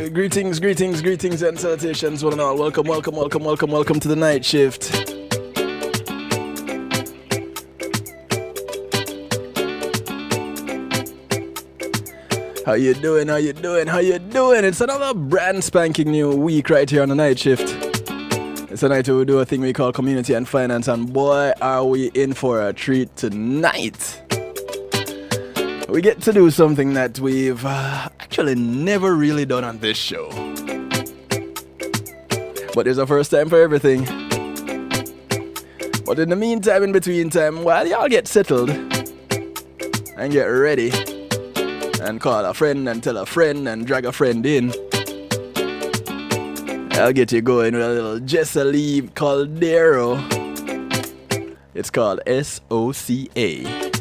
Greetings and salutations, one and all. Welcome to the night shift. How you doing? It's another brand spanking new week right here on the night shift. It's a night where we do a thing we call community and finance, and boy, are we in for a treat tonight. We get to do something that we've actually never really done on this show. But there's a first time for everything. But in the meantime, in between time, while y'all get settled and get ready and call a friend and tell a friend and drag a friend in, I'll get you going with a little Jessalee Caldero. It's called SOCA.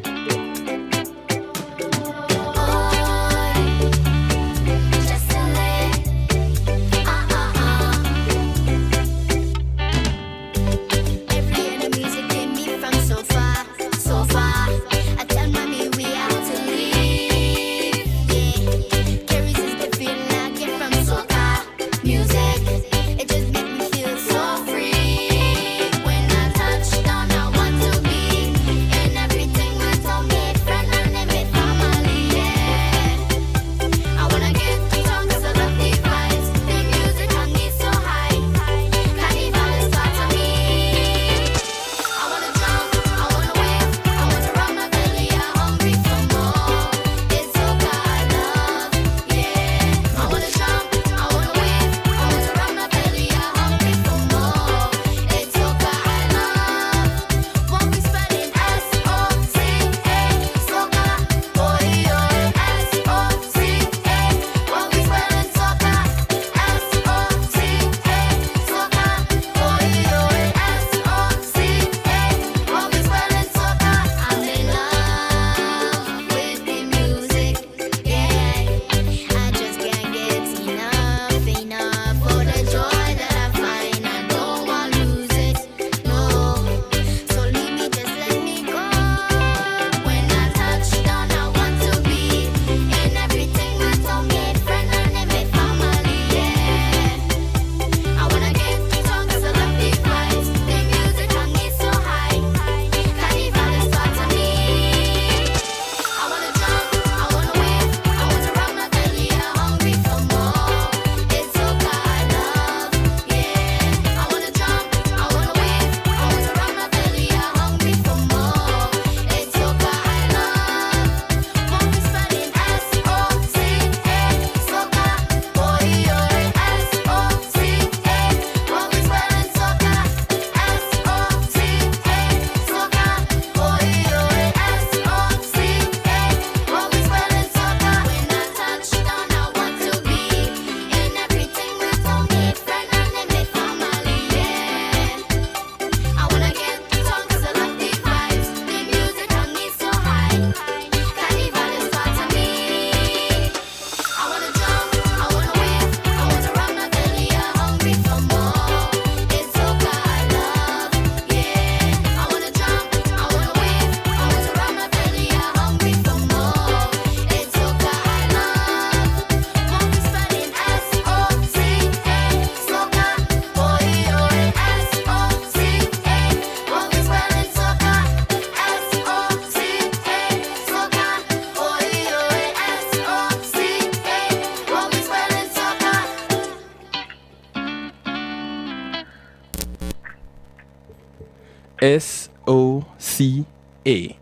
SOCA.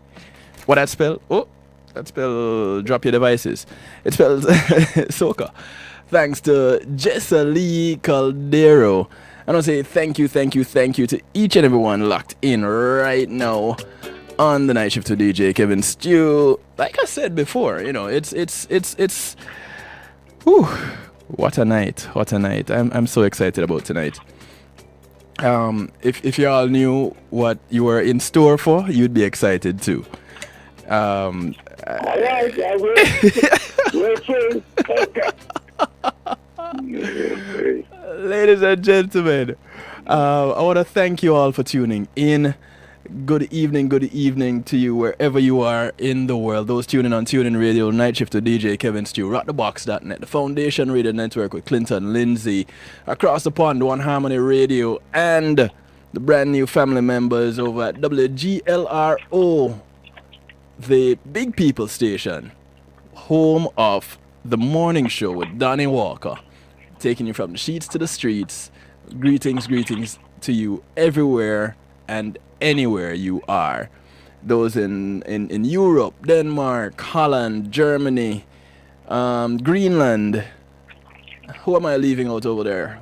What that spell? Oh, that spell drop your devices. It spells soca. Thanks to Jessalee Caldero. I want to say thank you to each and everyone locked in right now on the night shift with DJ Kevin Stew. Like I said before, you know, it's whew, what a night. I'm so excited about tonight. If you all knew what you were in store for, you'd be excited too. Ladies and gentlemen, I want to thank you all for tuning in Good evening to you wherever you are in the world. Those tuning on TuneIn Radio, Night Shift to DJ Kevin Stew, RockTheBox.net, the Foundation Radio Network with Clinton Lindsay, across the pond, One Harmony Radio, and the brand new family members over at WGLRO, the Big People Station, home of the morning show with Donnie Walker, taking you from the sheets to the streets. Greetings to you everywhere and anywhere you are. Those in Europe, Denmark, Holland, Germany, Greenland. Who am I leaving out over there?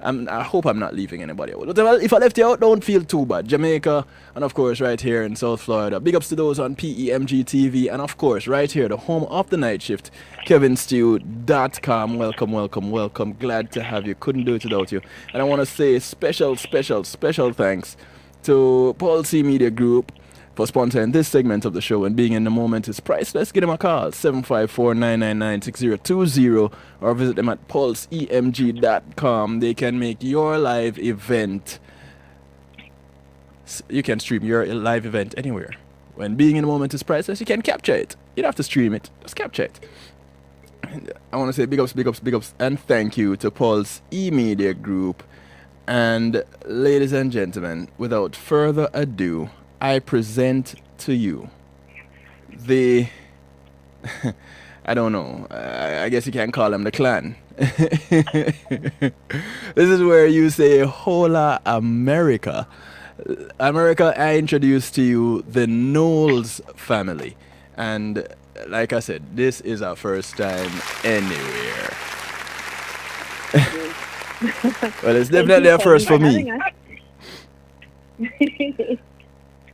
I hope I'm not leaving anybody out. Well, if I left you out, don't feel too bad. Jamaica, and of course right here in South Florida. Big ups to those on PEMG TV, and of course right here, the home of the night shift, KevinStew.com. Welcome. Glad to have you. Couldn't do it without you. And I want to say special thanks to Paul C Media Group for sponsoring this segment of the show, and being in the moment is priceless. Give them a call, 754-999-6020, or visit them at pulseemg.com. They can make your live event. You can stream your live event anywhere. When being in the moment is priceless, you can capture it. You don't have to stream it, just capture it. I want to say big ups, and thank you to Pulse E-Media Group. And ladies and gentlemen, without further ado, I present to you the, I don't know, I guess you can call them the clan. This is where you say, Hola, America. America, I introduce to you the Knowles family. And like I said, this is our first time anywhere. Well, it's definitely a first for me.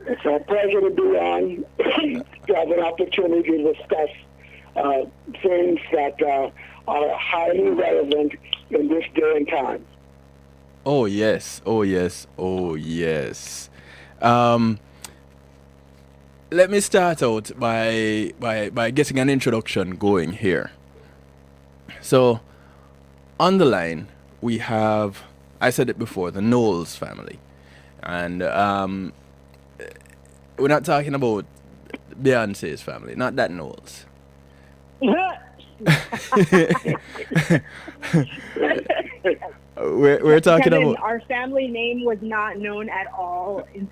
It's a pleasure to be on, to have an opportunity to discuss things that are highly relevant in this day and time. Oh yes. Let me start out by getting an introduction going here. So, on the line, we have, I said it before, the Knowles family. And we're not talking about Beyonce's family, not that Knowles. we're talking Kevin, about our family name was not known at all in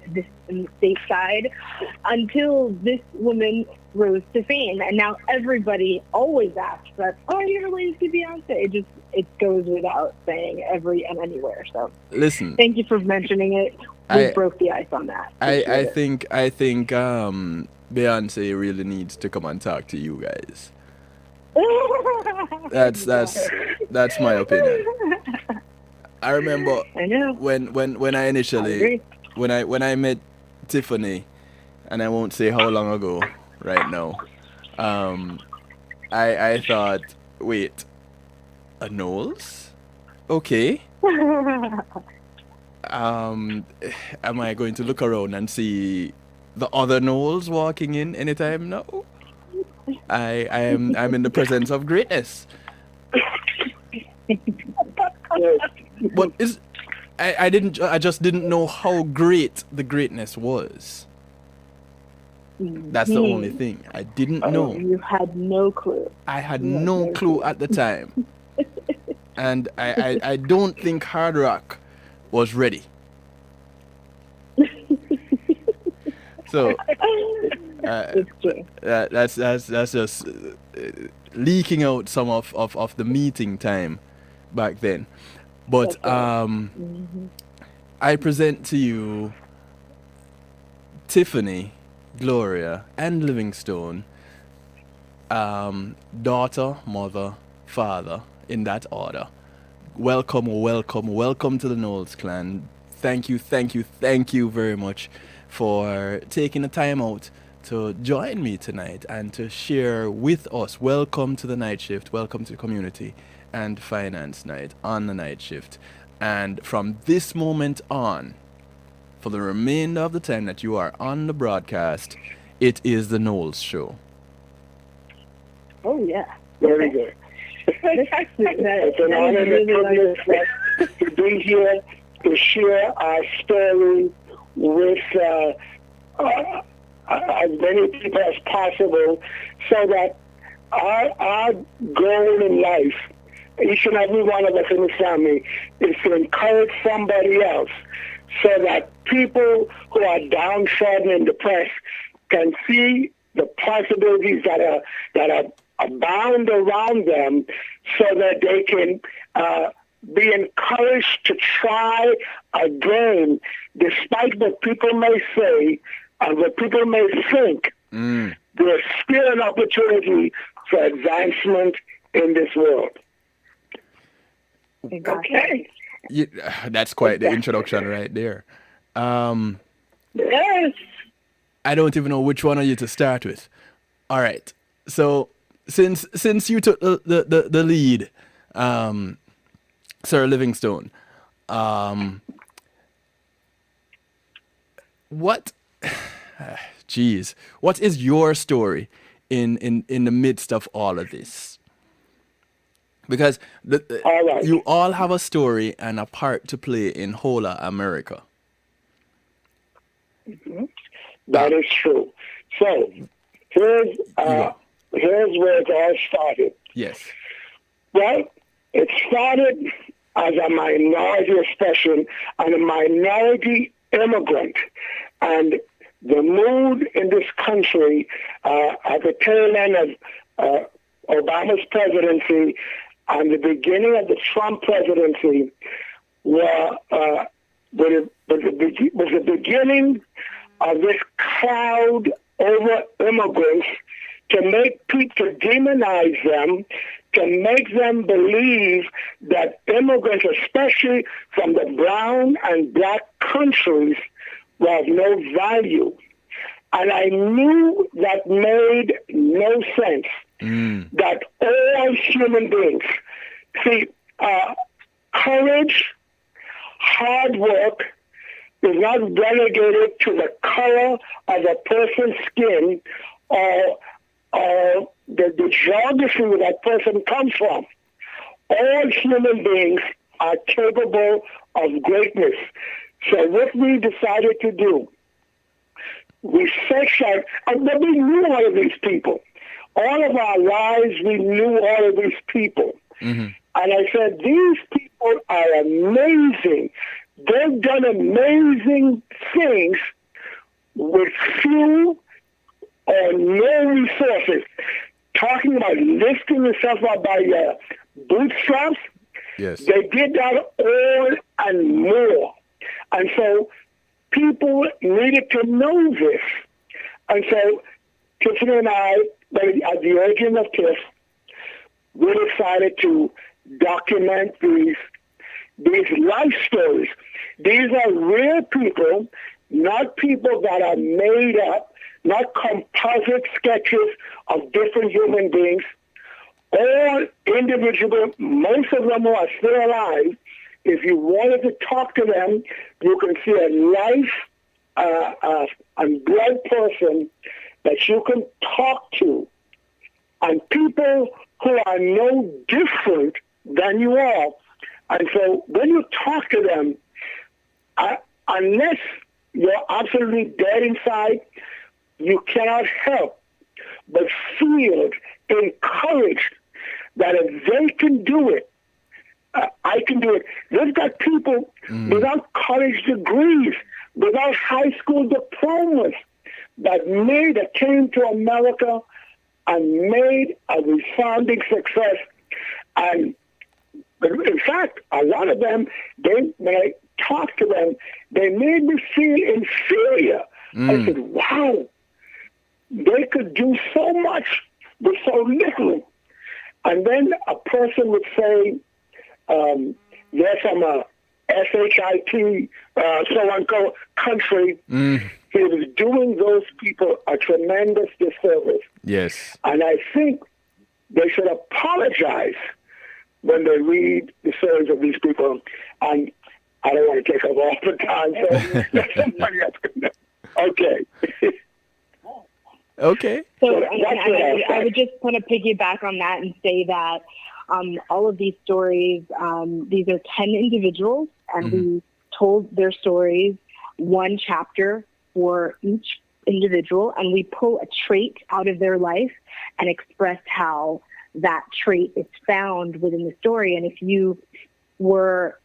the stateside until this woman rose to fame, and now everybody always asks that, "Oh, you're related to Beyonce?" It goes without saying every and anywhere. So listen. Thank you for mentioning it. We broke the ice on that. I think Beyonce really needs to come and talk to you guys. That's my opinion. I remember when I initially when I met Tiffany, and I won't say how long ago right now. I thought, wait, a Knowles? Okay. Am I going to look around and see the other Knowles walking in anytime now? I'm in the presence of greatness. But I just didn't know how great the greatness was. That's the only thing. I didn't know. You had no clue. I had no clue at the time. And I don't think Hard Rock was ready. So that's just leaking out some of the meeting time back then. But I present to you Tiffany, Gloria, and Livingstone, daughter, mother, father, in that order. Welcome to the Knowles clan. Thank you very much for taking the time out to join me tonight and to share with us. Welcome to the night shift. Welcome to the community and finance night on the night shift. And from this moment on, for the remainder of the time that you are on the broadcast, it is the Knowles show. Oh yeah. Very good. It's an honor and privilege to be here to share our story with as many people as possible, so that our goal in life, each and every one of us in this family, is to encourage somebody else, so that people who are downtrodden and depressed can see the possibilities that are abound around them, so that they can be encouraged to try again, despite what people may say and what people may think. There's still an opportunity for advancement in this world. Exactly. Okay. That's quite the introduction right there. Yes. I don't even know which one of you to start with. All right. So since you took the lead, Sir Livingstone, what is your story in the midst of all of this? Because All right. you all have a story and a part to play in Hola, America. That is true. So here's where it all started. Yes. Well, it started as a minority expression and a minority immigrant. And the mood in this country at the tail end of Obama's presidency and the beginning of the Trump presidency was the beginning of this cloud over immigrants to make people, to demonize them, to make them believe that immigrants, especially from the brown and black countries, were of no value. And I knew that made no sense. That all human beings, see, courage, hard work is not relegated to the color of a person's skin or the geography where that person comes from. All human beings are capable of greatness. So what we decided to do, we searched out, but we knew all of these people. All of our lives, we knew all of these people. And I said, these people are amazing. They've done amazing things with few or no resources. Talking about lifting yourself up by your bootstraps, Yes. they did that all and more. And so people needed to know this. And so Tiffany and I, at the urging of Tiff, we decided to document these life stories. These are real people, not people that are made up, not composite sketches of different human beings. All individual, most of them who are still alive. If you wanted to talk to them, you can see a life and blood person that you can talk to. And people who are no different than you are. And so when you talk to them, unless you're absolutely dead inside, you cannot help but feel encouraged that if they can do it, I can do it. They've got people without college degrees, without high school diplomas, that came to America and made a resounding success. And in fact, a lot of them, when I talked to them, they made me feel inferior. I said, wow, they could do so much with so little. And then a person would say, they're from a SHIT, so-and-so country. He was doing those people a tremendous disservice. Yes. And I think they should apologize when they read the stories of these people. And I don't want to take up all the time, so let somebody else can. Okay. Okay. So I would just kind of piggyback on that and say that all of these stories, these are 10 individuals, and we told their stories one chapter for each individual, and we pull a trait out of their life and express how that trait is found within the story. And if you were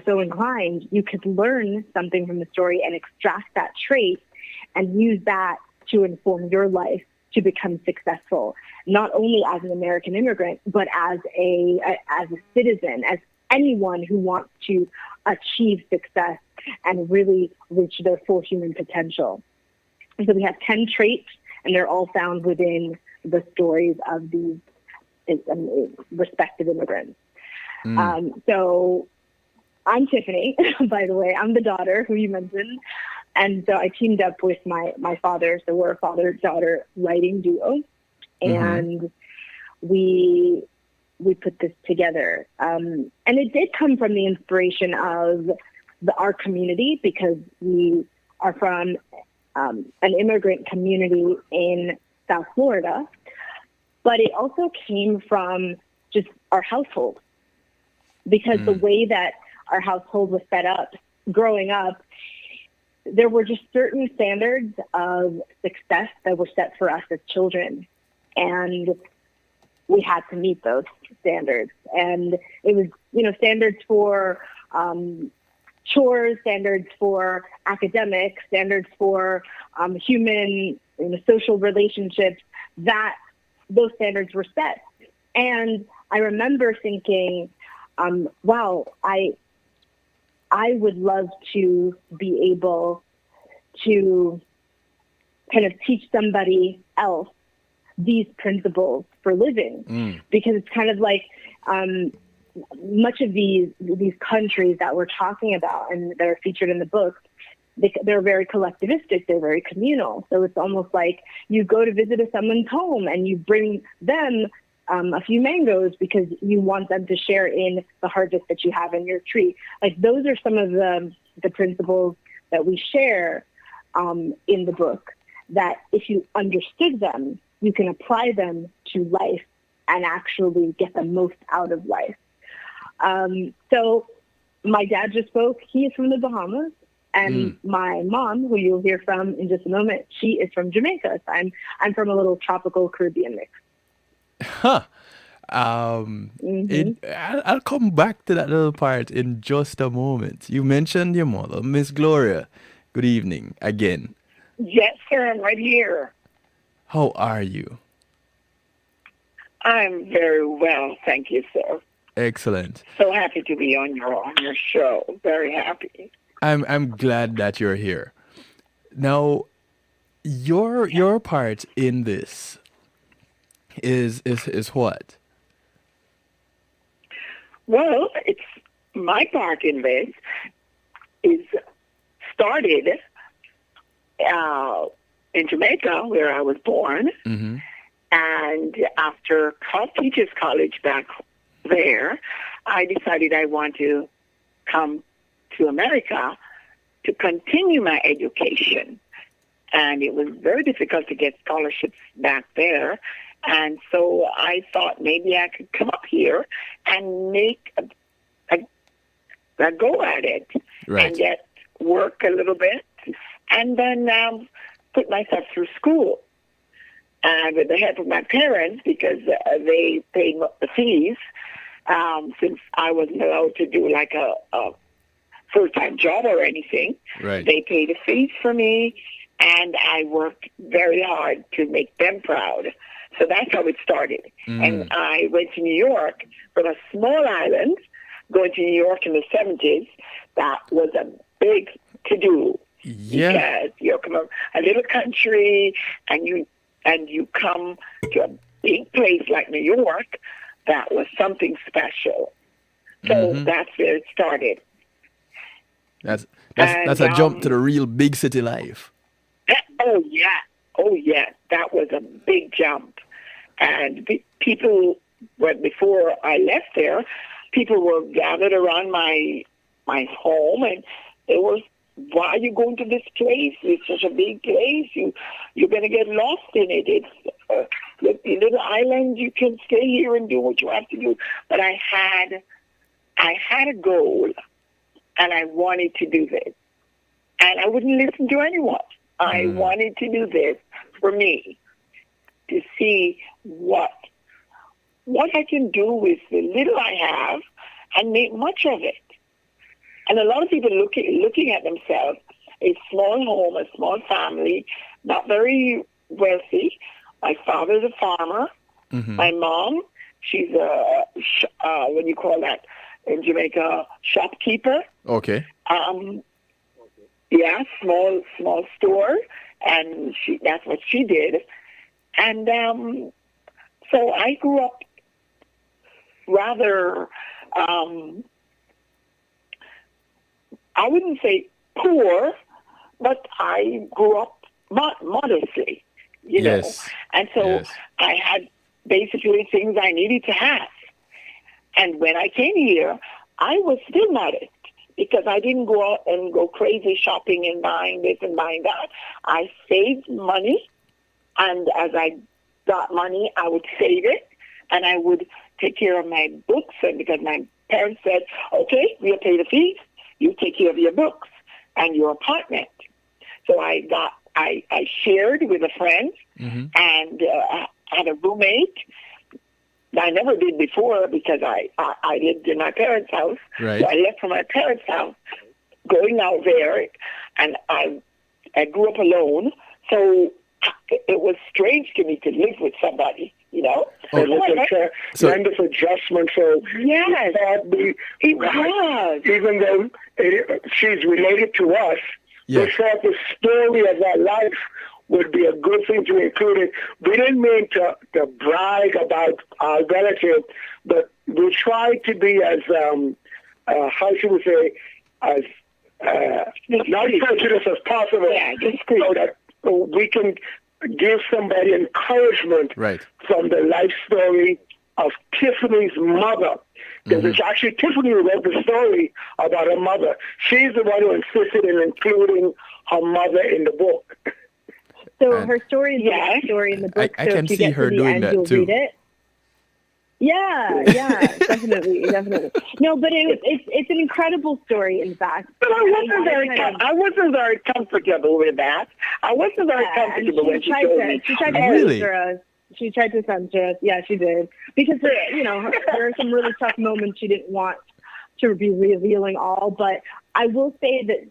so inclined, you could learn something from the story and extract that trait and use that to inform your life to become successful, not only as an American immigrant, but as a citizen, as anyone who wants to achieve success and really reach their full human potential. And so we have 10 traits, and they're all found within the stories of these respective immigrants. So I'm Tiffany, by the way. I'm the daughter who you mentioned. And so I teamed up with my father. So we're a father-daughter writing duo. And we put this together. And it did come from the inspiration of our community, because we are from an immigrant community in South Florida. But it also came from just our household, because the way that our household was set up growing up, there were just certain standards of success that were set for us as children. And we had to meet those standards. And it was, standards for chores, standards for academics, standards for human, social relationships, that those standards were set. And I remember thinking, wow, I would love to be able to kind of teach somebody else these principles for living, because it's kind of like much of these countries that we're talking about and that are featured in the book, they're very collectivistic, they're very communal. So it's almost like you go to visit someone's home and you bring them a few mangoes because you want them to share in the harvest that you have in your tree. Like, those are some of the principles that we share in the book, that if you understood them, you can apply them to life and actually get the most out of life. So my dad just spoke. He is from the Bahamas. And my mom, who you'll hear from in just a moment, she is from Jamaica. So I'm from a little tropical Caribbean mix. Huh. I'll come back to that little part in just a moment. You mentioned your mother, Miss Gloria. Good evening again. Yes, sir. I'm right here. How are you? I'm very well, thank you, sir. Excellent. So happy to be on your show. Very happy. I'm glad that you're here. Now, your part in this is what? Well, it's my part in this is started in Jamaica, where I was born, and after Teachers College back there, I decided I want to come to America to continue my education. And it was very difficult to get scholarships back there. And so I thought maybe I could come up here and make a go at it, and get work a little bit, and then put myself through school. And with the help of my parents, because they paid the fees, since I wasn't allowed to do like a full-time job or anything. They paid the fees for me, and I worked very hard to make them proud. So that's how it started. And I went to New York from a small island. Going to New York in the 70s, that was a big to-do. Because you're from a little country, and you come to a big place like New York. That was something special. So that's where it started. That's a jump to the real big city life. Oh yeah, that was a big jump. And people, before I left there, people were gathered around my home, and they were, "Why are you going to this place? It's such a big place. You're going to get lost in it. It's a little island. You can stay here and do what you have to do." But I had a goal, and I wanted to do this. And I wouldn't listen to anyone. I wanted to do this for me, to see what I can do with the little I have and make much of it. And a lot of people looking at themselves, a small home, a small family, not very wealthy. My father's a farmer. My mom, she's a, what do you call that in Jamaica, shopkeeper. Okay. Yeah, small store, and that's what she did. And so I grew up rather, I wouldn't say poor, but I grew up modestly, you know. And so I had basically things I needed to have. And when I came here, I was still modest because I didn't go out and go crazy shopping and buying this and buying that. I saved money, and as I got money, I would save it, and I would take care of my books. And because my parents said, okay, we'll pay the fees, you take care of your books and your apartment. So I shared with a friend and had a roommate. I never did before because I lived in my parents' house. Right. So I left from my parents' house, going out there, and I grew up alone. So it was strange to me to live with somebody, you know. Tremendous adjustment. So yes, it was. Even though she's related to us, we thought the story of our life would be a good thing to include it. We didn't mean to brag about our relative, but we tried to be as, how should we say, as not prejudiced as possible, so that we can give somebody encouragement from the life story of Tiffany's mother. Because it's actually Tiffany who wrote the story about her mother. She's the one who insisted in including her mother in the book. So her story is the story in the book. I can see her doing that too. Read it. Yeah, definitely. No, but it's an incredible story, in fact. But I wasn't very comfortable with that. I wasn't very comfortable when she told me. She tried to censor us. She tried to censor us. Yeah, she did. Because there are some really tough moments she didn't want to be revealing all. But I will say that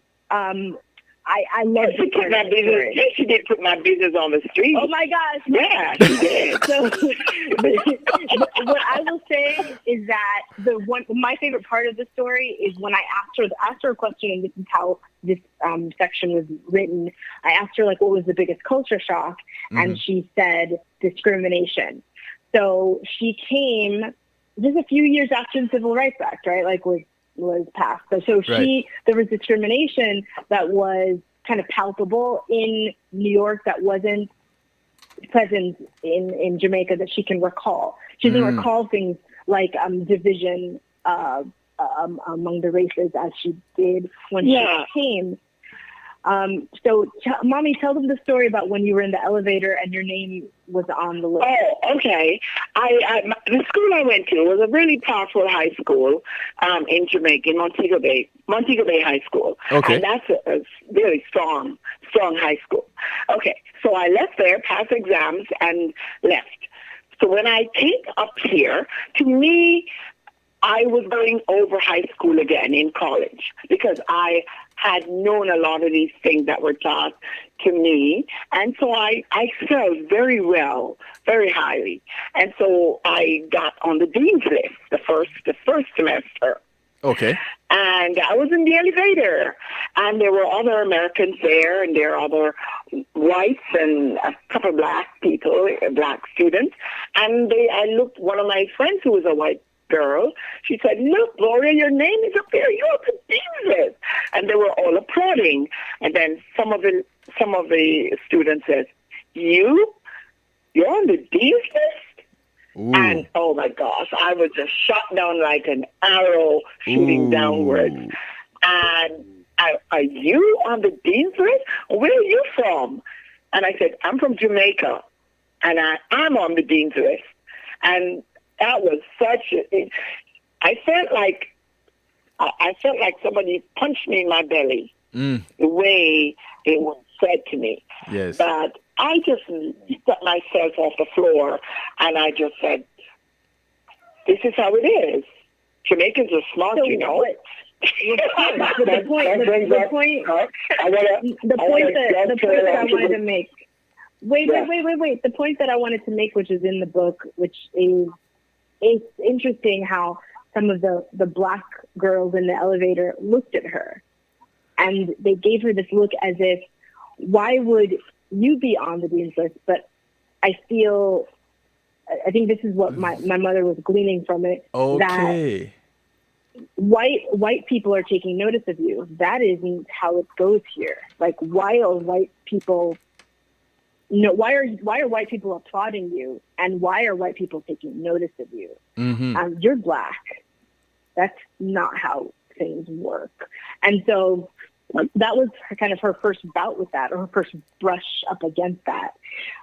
I love she put my business. Yes, she did put my business on the street. Oh my gosh! Yeah, she did. So, what I will say is that my favorite part of the story is when I asked her a question, and this is how this section was written. I asked her, like, what was the biggest culture shock, and she said discrimination. So she came just a few years after the Civil Rights Act, right? Like was passed. So there was discrimination that was kind of palpable in New York that wasn't present in Jamaica that she can recall. She doesn't recall things like division among the races as she did when she came. So, Mommy, tell them the story about when you were in the elevator and your name was on the list. Oh, okay. The school I went to was a really powerful high school in Jamaica, in Montego Bay High School. Okay. And that's a really strong high school. Okay, so I left there, passed exams, and left. So when I came up here, to me, I was going over high school again in college because I had known a lot of these things that were taught to me. And so I excelled very well, very highly. And so I got on the dean's list the first semester. Okay. And I was in the elevator, and there were other Americans there, and there were other whites and a couple of black students. And I looked, one of my friends who was a white girl, she said, "Look, Gloria, your name is up there. You're on the dean's list." And they were all applauding. And then some of the students said, "You're on the dean's list?" Ooh. And oh my gosh, I was just shot down like an arrow shooting downwards. And are you on the dean's list? Where are you from? And I said, "I'm from Jamaica, and I'm on the dean's list." And that was I felt like I felt like somebody punched me in my belly. The way it was said to me. Yes. But I just got myself off the floor and I just said, this is how it is. Jamaicans are smart, you know. The point that I wanted to make. Wait. The point that I wanted to make, which is in the book, which is it's interesting how some of the black girls in the elevator looked at her. And they gave her this look as if, why would you be on the Dean's List? But I think this is what my mother was gleaning from it. Okay. That white people are taking notice of you. That isn't how it goes here. Like, why are white people... No, why are white people applauding you? And why are white people taking notice of you? Mm-hmm. You're black. That's not how things work. And so that was kind of her first bout with that, or her first brush up against that.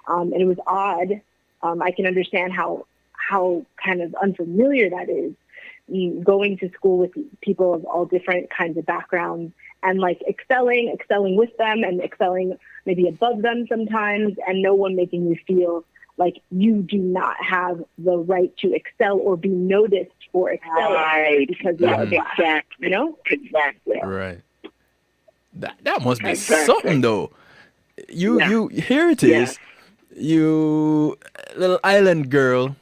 And it was odd. I can understand how kind of unfamiliar that is, going to school with people of all different kinds of backgrounds and like excelling with them and excelling maybe above them sometimes, and no one making you feel like you do not have the right to excel or be noticed for excelling because you are black. Exactly. You know? Exactly. Right. That must be something though. You here it is. You little island girl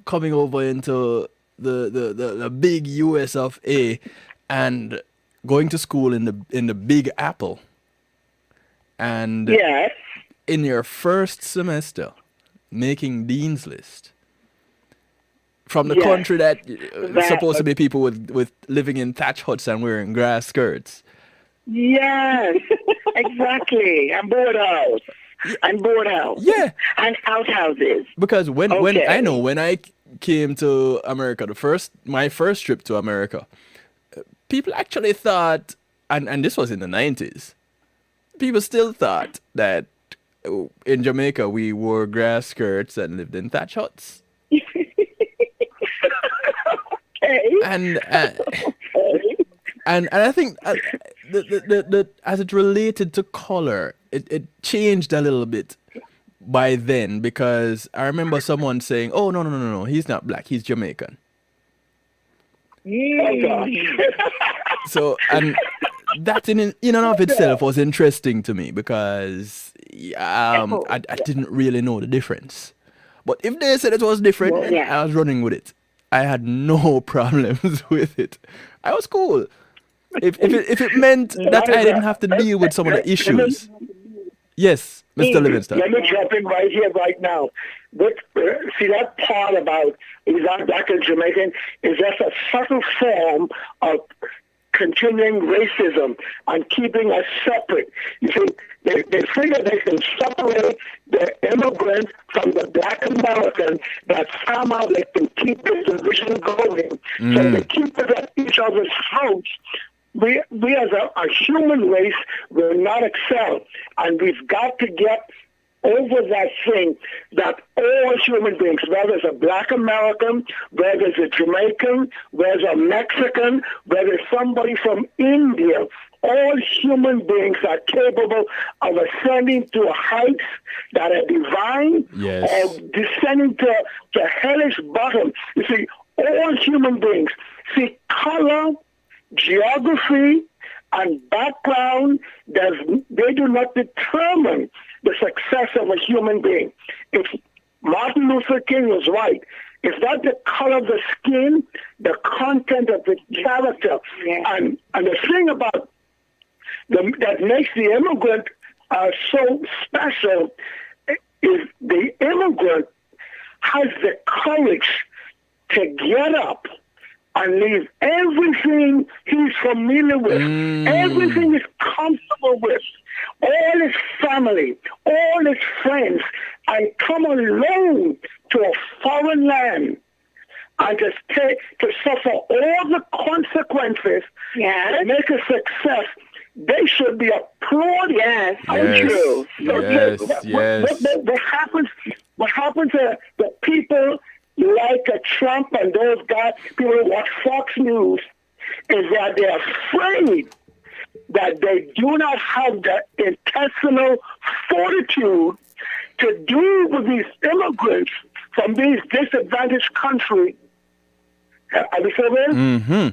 coming over into the big US of A and going to school in the Big Apple. And in your first semester making Dean's List from the country that supposed to be people with living in thatch huts and wearing grass skirts. Yes, exactly. And board house. Yeah. And outhouses. Because when I came to America, my first trip to America, people actually thought, and this was in the 90s, people still thought that in Jamaica we wore grass skirts and lived in thatch huts. And I think the as it related to color, it changed a little bit by then, because I remember someone saying, "Oh no, he's not black, he's Jamaican." So, and that in and of itself was interesting to me, because I didn't really know the difference. But if they said it was different, I was running with it. I had no problems with it. I was cool. If it meant that I didn't have to deal with some of the issues. Yes, Mr. Livingstone. Let me jump in right here, right now. See, that part about he's not black and Jamaican is just a subtle form of continuing racism and keeping us separate. You see, they figure they can separate the immigrant from the black American, that somehow they can keep this division going. So they keep it at each other's throats. We as a human race will not excel, and we've got to get over that thing that all human beings, whether it's a black American, whether it's a Jamaican, whether it's a Mexican, whether it's somebody from India, all human beings are capable of ascending to heights that are divine, or descending to hellish bottom. You see, all human beings, see, color, geography, and background, they do not determine the success of a human being. If Martin Luther King was right, it's not the color of the skin, the content of the character. And the thing about that makes the immigrant so special is the immigrant has the courage to get up and leave everything he's familiar with, everything he's comfortable with, all his family, all his friends, and come alone to a foreign land and to suffer all the consequences and make a success. They should be applauded. Yes. What happens to the people like Trump and those guys, people who watch Fox News, is that they're afraid that they do not have the intestinal fortitude to deal with these immigrants from these disadvantaged countries. Are we still there? Mm-hmm.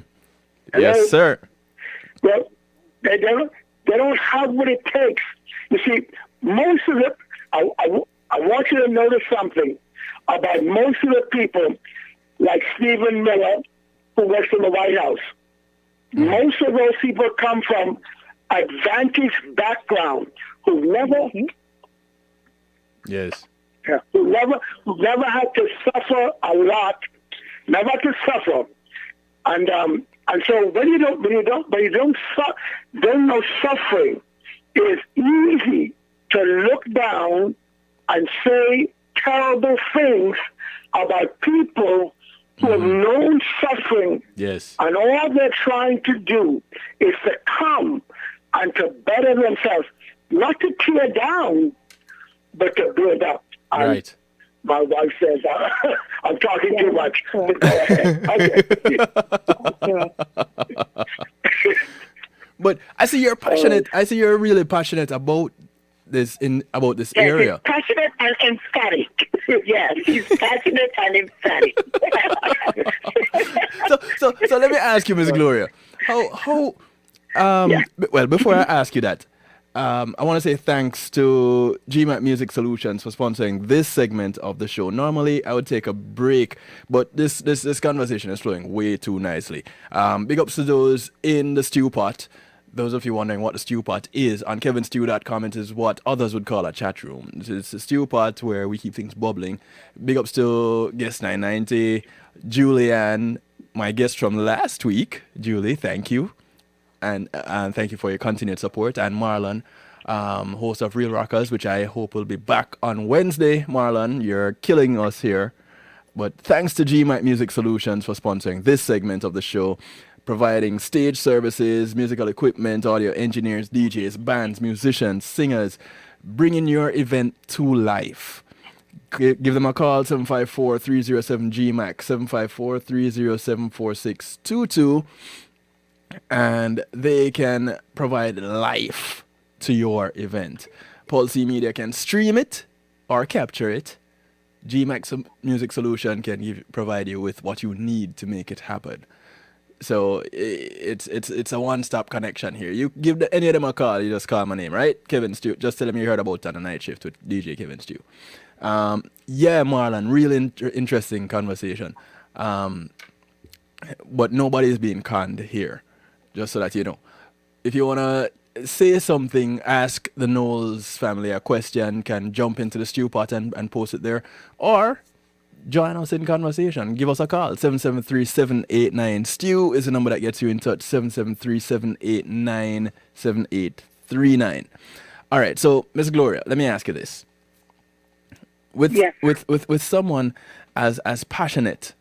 Yes, sir. Well, they don't have what it takes. You see, most of the, I want you to notice something about most of the people, like Stephen Miller, who works in the White House. Most of those people come from advantaged background who never, Yes. who never had to suffer a lot, never had to suffer, and so when you don't know suffering, it's easy to look down and say terrible things about people who have known suffering. Yes. And all they're trying to do is to come and to better themselves, not to tear down, but to build up. Right. My wife says, I'm talking too much. Go ahead. Okay. But I see you're passionate. I see you're really passionate about this area. He's passionate and emphatic. Yes, he's passionate and emphatic. So let me ask you, Ms. Gloria, well, before I ask you that, I want to say thanks to GMAC Music Solutions for sponsoring this segment of the show. Normally, I would take a break, but this conversation is flowing way too nicely. Big ups to those in the stew pot. Those of you wondering what the stew pot is, on kevinstew.com, it is what others would call a chat room. It's a stew pot where we keep things bubbling. Big ups to guest 990, Julianne, my guest from last week. Julie, thank you. And thank you for your continued support. And Marlon, host of Real Rockers, which I hope will be back on Wednesday. Marlon, you're killing us here. But thanks to GMAC Music Solutions for sponsoring this segment of the show, providing stage services, musical equipment, audio engineers, DJs, bands, musicians, singers, bringing your event to life. Give them a call, 754-307-GMAC, 754-307-4622. And they can provide life to your event. Pulse Media can stream it or capture it. GMAX Music Solution can provide you with what you need to make it happen. So it's a one-stop connection here. You give any of them a call, you just call my name, right? Kevin Stew. Just tell them you heard about it on the night shift with DJ Kevin Stew. Yeah, Marlon, really interesting conversation. But nobody is being conned here. Just so that you know. If you want to say something, ask the Knowles family a question, can jump into the stew pot and post it there. Or join us in conversation. Give us a call. 773-789. Stew is the number that gets you in touch. 773-789-7839. All right. So, Miss Gloria, let me ask you this. With someone as passionate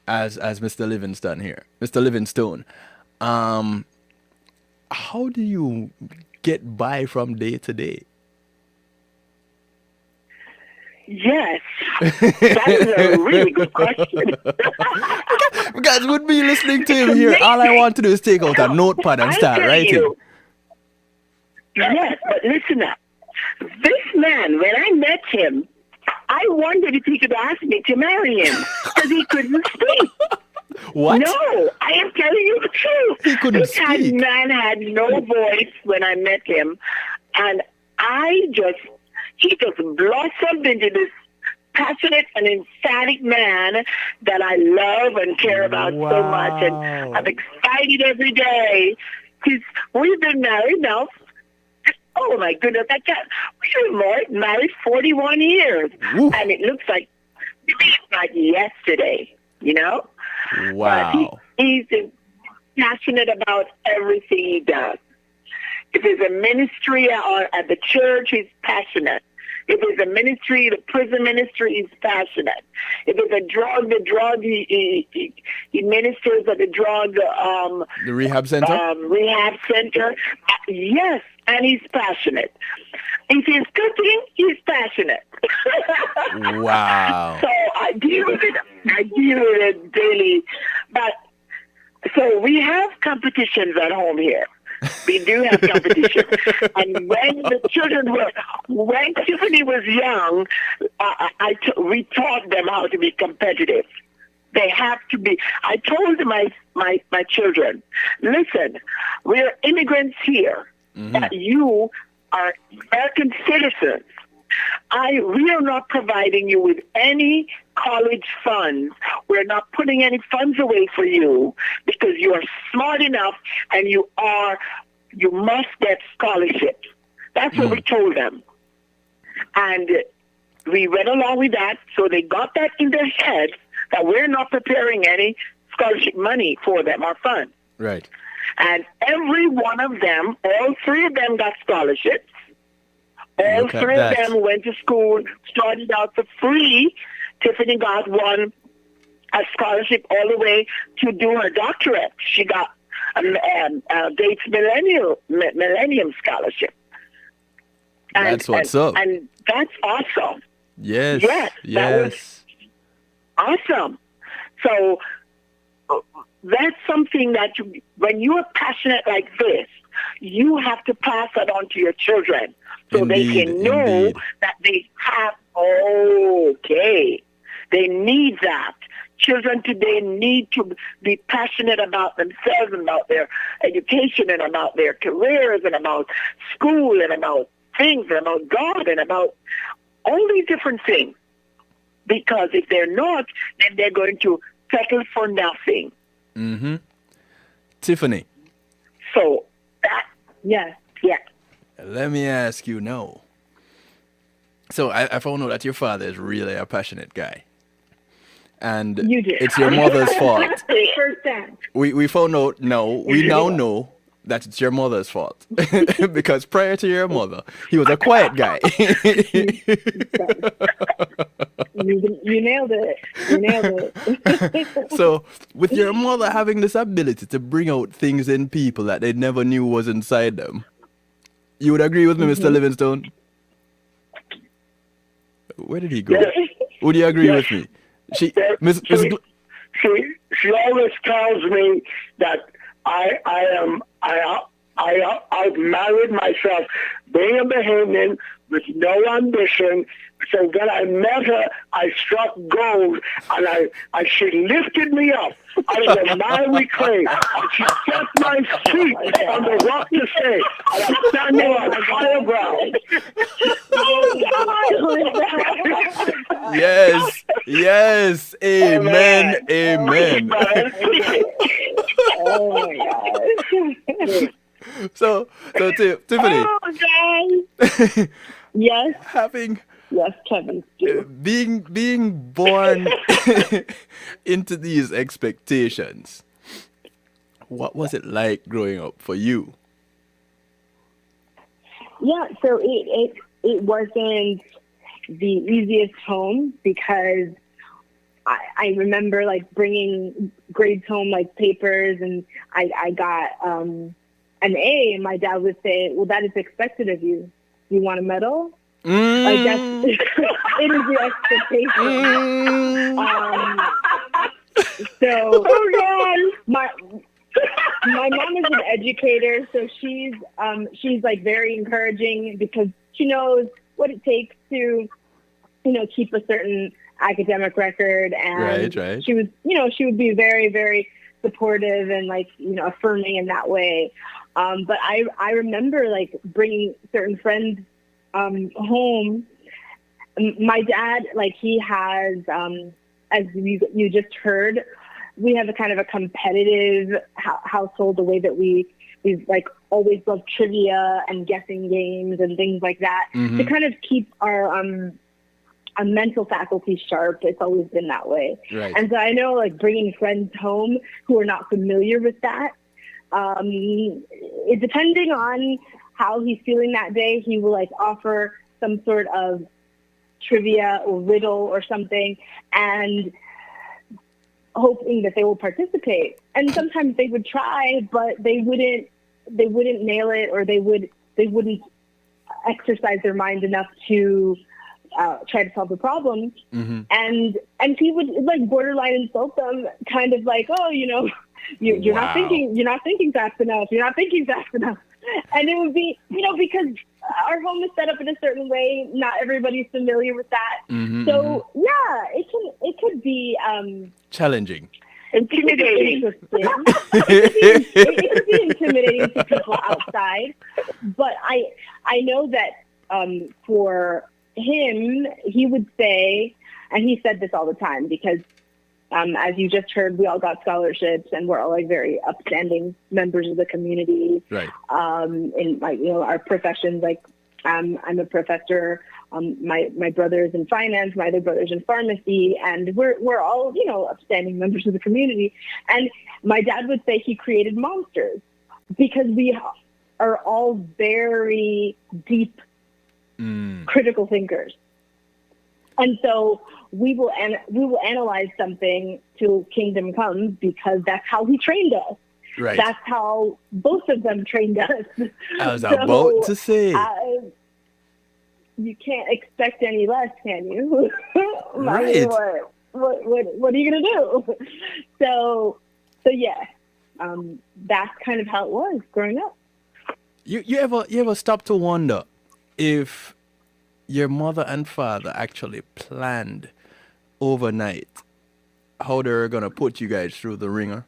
as Mr. Livingstone here, Mr. Livingstone, how do you get by from day to day? Yes, that is a really good question. Guys, would be listening to him here. All I want to do is take out a notepad and start writing. Yes, but listen up. This man, when I met him, I wondered if he could ask me to marry him because he couldn't speak. What? No, I am telling you the truth. He couldn't speak. This man had no voice when I met him, and he just blossomed into this passionate and emphatic man that I love and care about so much, and I'm excited every day. We've been married now. Oh my goodness, we've been married 41 years, and it looks like yesterday, you know? Wow. He's passionate about everything he does. If it's a ministry at the church, he's passionate. If it's a ministry, the prison ministry, he's passionate. If it's a drug, he ministers at the drug. The rehab center? Rehab center. Yes, and he's passionate. If he's cooking, he's passionate. Wow. So I deal with it daily. But So we have competitions at home here. We do have competition. And when the children when Tiffany was young, we taught them how to be competitive. They have to be. I told my children, listen, we're immigrants here. But you are American citizens. We are not providing you with any college funds. We're not putting any funds away for you because you are smart enough and you must get scholarships. That's what we told them. And we went along with that. So they got that in their heads that we're not preparing any scholarship money for them or funds. Right. And every one of them, all three of them got scholarships. All three of them went to school, started out for free. Tiffany got a scholarship all the way to do her doctorate. She got a Gates Millennium Scholarship. And, that's what's up. And that's awesome. Yes. That was awesome. So that's something that when you are passionate like this, you have to pass that on to your children so they can know that they have, they need that. Children today need to be passionate about themselves and about their education and about their careers and about school and about things and about God and about all these different things. Because if they're not, then they're going to settle for nothing. Mm-hmm. Tiffany. So that, yes. Yeah. Let me ask you now. So I found out that your father is really a passionate guy. And you did. It's your mother's fault. We found out we now know that it's your mother's fault. Because prior to your mother, he was a quiet guy. You nailed it. So with your mother having this ability to bring out things in people that they never knew was inside them, you would agree with me, Mr. Livingstone? Where did he go? Would you agree with me? She always tells me that I've married myself, being a Bahamian with no ambition. So when I met her, I struck gold, and she lifted me up out of the miry clay. She set my feet on the rock to stay, and I'm standing on higher ground. Yes, amen, amen. Oh my God. So Tiffany. Oh, God. Yes. Yes, Kevin. Being born into these expectations, what was it like growing up for you? Yeah, so it wasn't the easiest home because I remember like bringing grades home, like papers, and I got an A, and my dad would say, "Well, that is expected of you. You want a medal?" Like that's it is the expectation. So my mom is an educator, so she's like very encouraging because she knows what it takes to, keep a certain academic record, and right. she would be very, very supportive and like, affirming in that way. But I remember like bringing certain friends home. My dad, like he has, as you just heard, we have a kind of a competitive household, the way that we've like always loved trivia and guessing games and things like that to kind of keep our mental faculty sharp. It's always been that way. Right. And so I know like bringing friends home who are not familiar with that, depending on how he's feeling that day, he will like offer some sort of trivia or riddle or something, and hoping that they will participate. And sometimes they would try, but they wouldn't nail it, or they wouldn't exercise their mind enough to try to solve the problem. And he would like borderline insult them, kind of like, oh, You're not Wow. thinking. You're not thinking fast enough. You're not thinking fast enough. And it would be, because our home is set up in a certain way. Not everybody's familiar with that. So yeah, it could be Challenging. Intimidating. interesting. It could be intimidating to people outside. But I know that for him, he would say, and he said this all the time, because as you just heard, we all got scholarships and we're all like very upstanding members of the community. Right. In our professions, like I'm a professor. My brother is in finance. My other brother's in pharmacy, and we're all upstanding members of the community. And my dad would say he created monsters because we are all very deep, critical thinkers. And so we will analyze something till kingdom comes, because that's how he trained us. Right. That's how both of them trained us. I was about to say. You can't expect any less, can you? Right. What are you gonna do? So yeah, that's kind of how it was growing up. You ever stop to wonder if your mother and father actually planned overnight how they're gonna put you guys through the ringer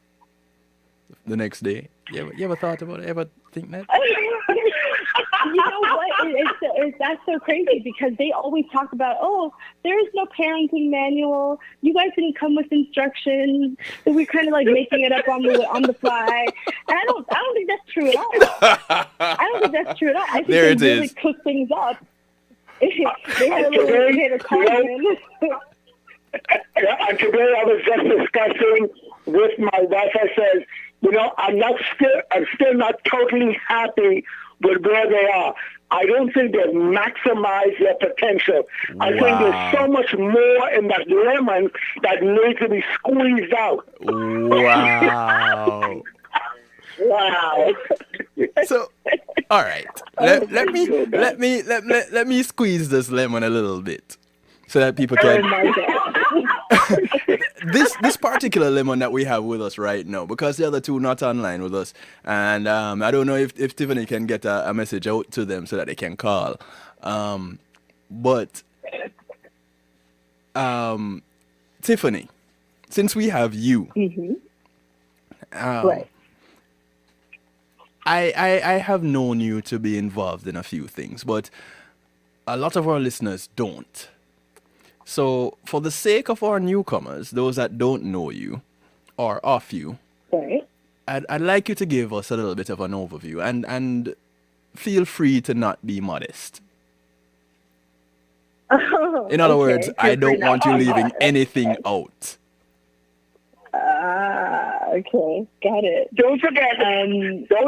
the next day? You ever thought about it? Ever think that? You know what? That's so crazy, because they always talk about, there is no parenting manual. You guys didn't come with instructions. So we're kind of like making it up on the fly. And I don't think that's true at all. I don't think that's true at all. I think There they it really is. cooked things up. They had a cauldron. And today I was just discussing with my wife. I said, I'm still not totally happy with where they are. I don't think they've maximized their potential. I think there's so much more in that lemon that needs to be squeezed out. Wow. Wow. So, all right. Let me squeeze this lemon a little bit so that people can. Oh my God. This particular lemon that we have with us right now, because the other two not online with us, and I don't know if Tiffany can get a message out to them so that they can call. But Tiffany, since we have you, Right. I have known you to be involved in a few things, but a lot of our listeners don't. So, for the sake of our newcomers, those that don't know you or of you, Right. I'd like you to give us a little bit of an overview, and feel free to not be modest. In other words, I don't want you leaving anything out. Okay, got it. Don't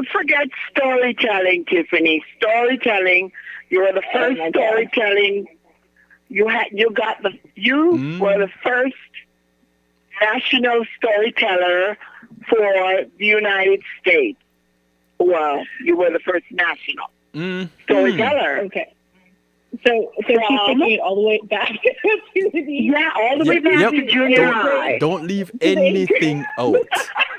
forget storytelling, Tiffany. Storytelling. You were the first my God. storytelling. You were the first national storyteller for the United States. Well, you were the first national storyteller. Okay. So keep taking it all the way back to the all the way back to junior high. Don't leave anything out.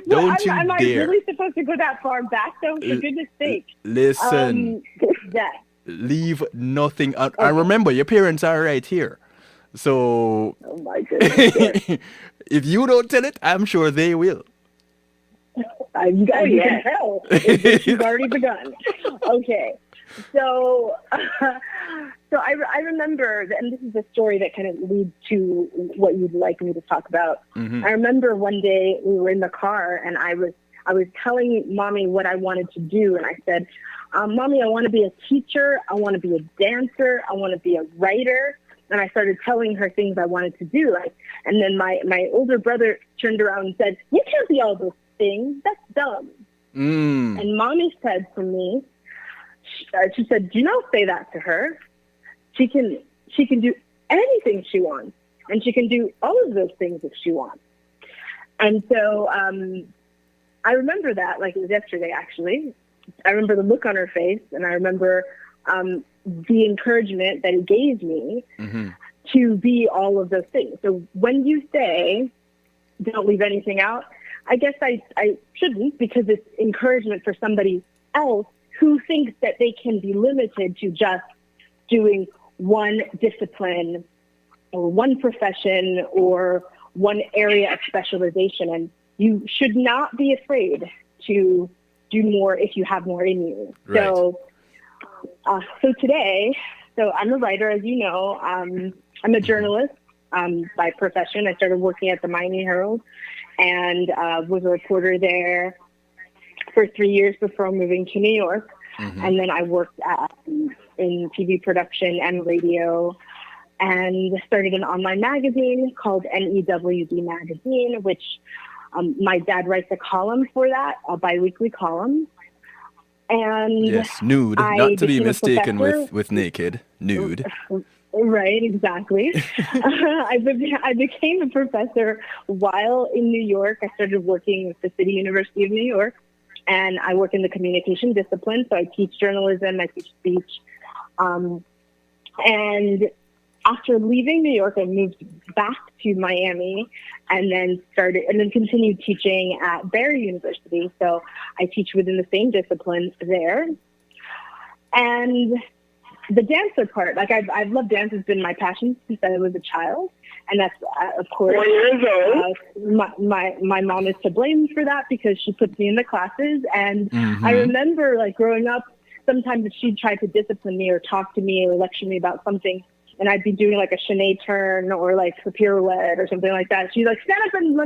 Don't you am I dare. really supposed to go that far back, though? For goodness sake. Listen, Yeah. leave nothing out. I remember your parents are right here. So Oh my goodness. if you don't tell it, I'm sure they will. You guys can tell. You've already begun. Okay. So I remember, and this is a story that kind of leads to what you'd like me to talk about. I remember one day we were in the car, and I was telling Mommy what I wanted to do, and I said, Mommy, I want to be a teacher, I want to be a dancer, I want to be a writer. And I started telling her things I wanted to do. And then my older brother turned around and said, you can't be all those things. That's dumb. And Mommy said to me, she said, do not say that to her. She can do anything she wants. And she can do all of those things if she wants. And so I remember that like it was yesterday, actually. I remember the look on her face, and I remember the encouragement that it gave me to be all of those things. So when you say, don't leave anything out, I guess I shouldn't, because it's encouragement for somebody else who thinks that they can be limited to just doing one discipline or one profession or one area of specialization. And you should not be afraid to do more if you have more in you. Right. So today, I'm a writer, as you know. I'm a journalist by profession. I started working at the Miami Herald and was a reporter there for 3 years before moving to New York. And then I worked in TV production and radio, and started an online magazine called NEWD Magazine, which my dad writes a column for that, a biweekly column. And yes, nude, not to be mistaken with naked, nude. Right, exactly. I became a professor while in New York. I started working with the City University of New York, and I work in the communication discipline. So I teach journalism, I teach speech. And after leaving New York, I moved back to Miami and then continued teaching at Barry University. So I teach within the same discipline there. And the dancer part, like I've loved dance, has been my passion since I was a child. And that's, of course, 4 years old. My mom is to blame for that because she puts me in the classes. And I remember, like, growing up, sometimes if she'd try to discipline me or talk to me or lecture me about something, and I'd be doing like a Sinead turn or like a pirouette or something like that, she's like, stand up and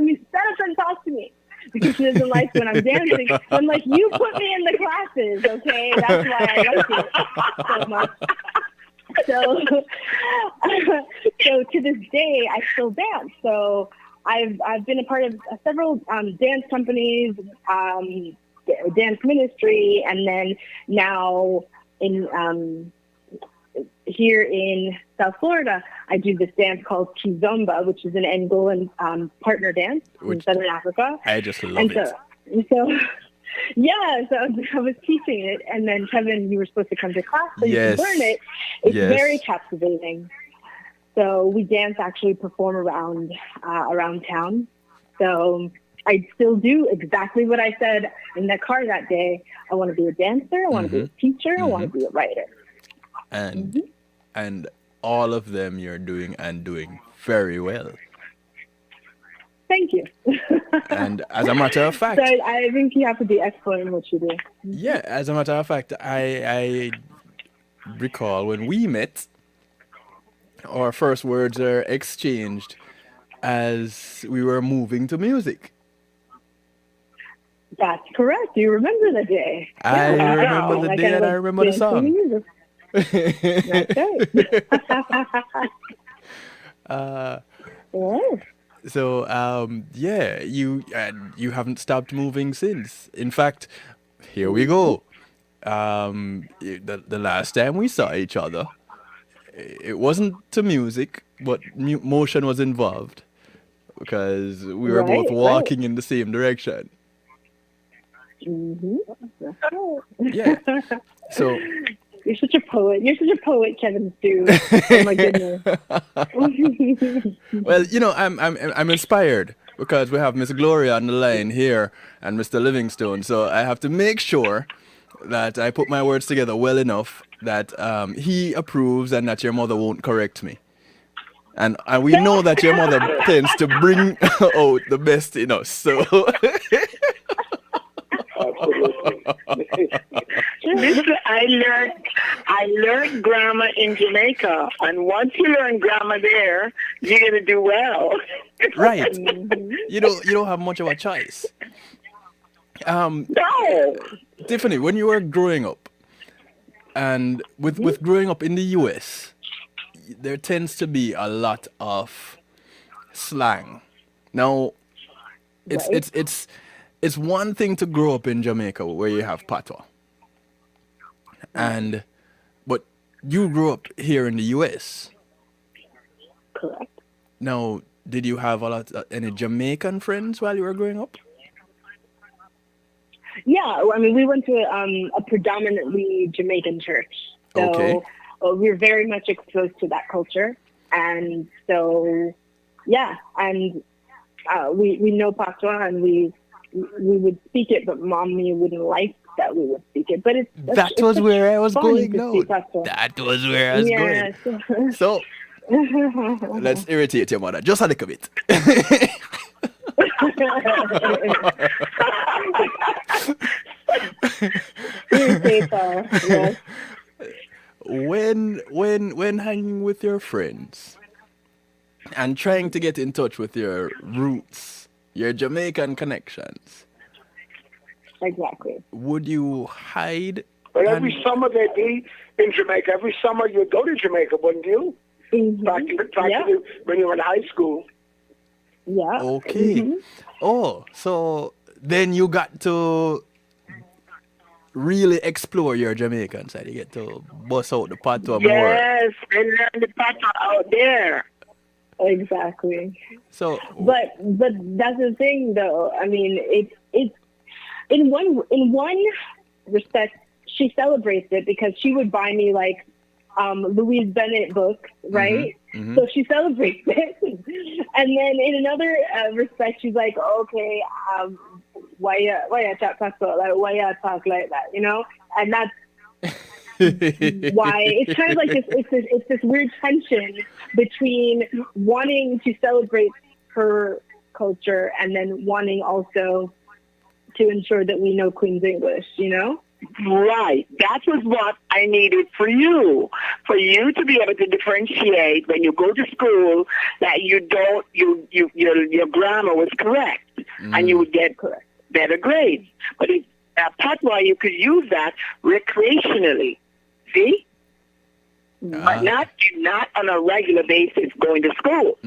talk to me. Because she doesn't like when I'm dancing. I'm like, you put me in the classes, okay? That's why I like it so much. So to this day, I still dance. So I've been a part of several dance companies, dance ministry, and then now in here in South Florida, I do this dance called Kizomba, which is an Angolan partner dance in Southern Africa. I just love it. So yeah, so I was teaching it, and then Kevin, you were supposed to come to class so you can learn it. It's very captivating. So we dance, actually perform around town. So I still do exactly what I said in the car that day. I want to be a dancer. I want to be a teacher. I want to be a writer. And all of them you're doing very well. Thank you. And as a matter of fact, so I think you have to be excellent in what you do. Yeah, as a matter of fact, I recall when we met, our first words are exchanged as we were moving to music. That's correct. You remember the day. I remember the day, and I remember the song. That's right. So you haven't stopped moving since. In fact, here we go. The last time we saw each other, it wasn't to music, but motion was involved because we were both walking in the same direction. Yeah. So you're such a poet. You're such a poet, Kevin Stew. Oh my goodness. Well, I'm inspired because we have Miss Gloria on the line here and Mr. Livingstone. So I have to make sure that I put my words together well enough that he approves and that your mother won't correct me. And we know that your mother tends to bring out the best in us. So. Listen, I learned grammar in Jamaica, and once you learn grammar there, you're gonna do well. Right. You don't have much of a choice. No. Tiffani, when you were growing up, and with growing up in the US, there tends to be a lot of slang. Now, it's one thing to grow up in Jamaica where you have patois. But you grew up here in the US. Correct. Now, did you have any Jamaican friends while you were growing up? Yeah, I mean, we went to a predominantly Jamaican church. So we were very much exposed to that culture. And so, yeah, and we know patois, and we we would speak it, but mommy wouldn't like that we would speak it. But That was where I was going. to No, speak patois. that was where I was Yes. going. So let's irritate your mother just a little bit. Irritate her, yes. When hanging with your friends and trying to get in touch with your roots, your Jamaican connections, Exactly. would you hide? But every summer they'd be in Jamaica. Every summer you'd go to Jamaica, wouldn't you? Mm-hmm. Practically when you were in high school. Yeah. Okay. Mm-hmm. Oh, so then you got to really explore your Jamaican side. You get to bust out the patois more. Yes, and learn the pattern out there. Exactly. So, But that's the thing, though. I mean, it's in one respect, she celebrates it because she would buy me like Louise Bennett books, right? Mm-hmm. So she celebrates it. And then in another respect, she's like, okay, why you chat passport? Like, why you talk like that? You know? And that's why it's kind of like it's this weird tension between wanting to celebrate her culture and then wanting also to ensure that we know Queen's English, you know? Right. That was what I needed for you to be able to differentiate when you go to school that you don't your grammar was correct and you would get better grades. But if patois, you could use that recreationally. See? But not on a regular basis going to school.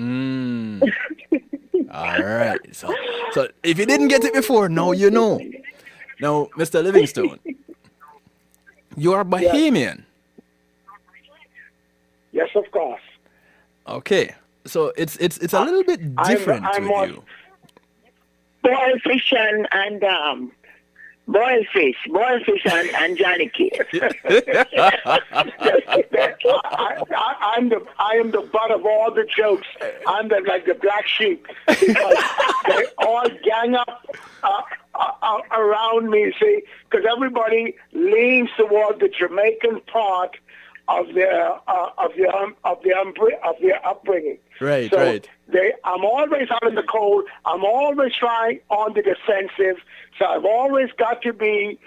All right. So if you didn't get it before, now you know. Now, Mr. Livingstone, you are Bahamian. Yes, of course. Okay. So it's a little bit different I'm with you. Boiled fish and boiled fish and Johnny Cake. I am the butt of all the jokes. I'm like the black sheep because they all gang up around me. See, because everybody leans toward the Jamaican part of their upbringing. Right, so right. I'm always out in the cold. I'm always trying on the defensive. So I've always got to be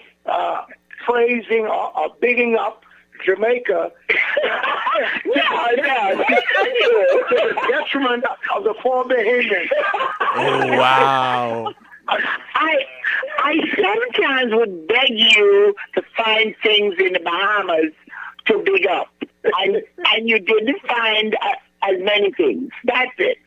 praising or bigging up Jamaica to the detriment of the poor Bahamians. Oh, wow. I sometimes would beg you to find things in the Bahamas to big up, and you didn't find as many things. That's it.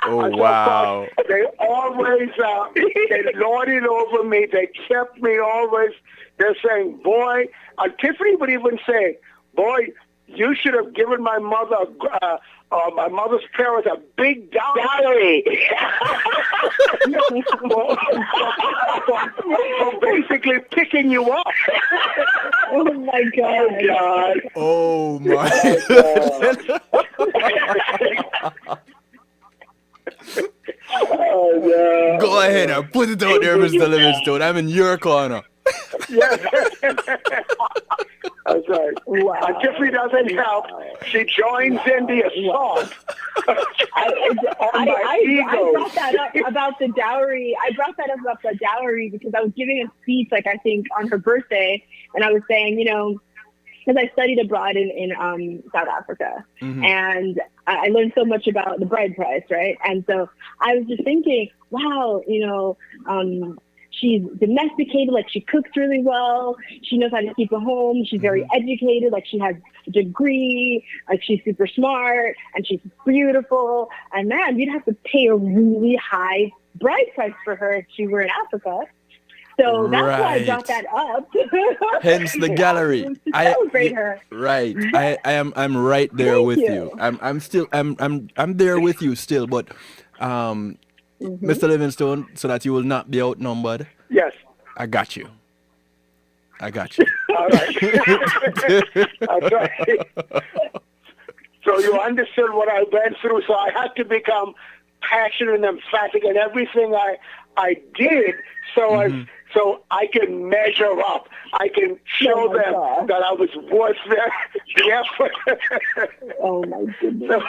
Oh, wow. They always, they lorded over me. They kept me always. They're saying, boy, Tiffany would even say, boy, you should have given my mother, my mother's parents a big dowry. for basically picking you up. Oh my God. Oh my Oh, yeah. Go ahead and put it out there, Mr. Livingstone. I'm in your corner. Yeah. That's right. Wow. Tiffany doesn't help. She joins in the assault. I brought that up about the dowry. I brought that up about the dowry because I was giving a speech, like I think on her birthday, and I was saying, you know, because I studied abroad in South Africa, and I learned so much about the bride price, right? And so I was just thinking, wow, you know, she's domesticated, like she cooks really well. She knows how to keep a home. She's very educated, like she has a degree, like she's super smart, and she's beautiful. And man, you'd have to pay a really high bride price for her if she were in Africa. So that's why I brought that up. Hence the gallery. To celebrate her. Right. I'm right there with you. I'm there with you still, but Mr. Livingstone, so that you will not be outnumbered. Yes. I got you. All right. That's right. So you understood what I went through, so I had to become passionate and emphatic in everything I did, so I can measure up. I can show them that I was worth the effort. Oh my goodness.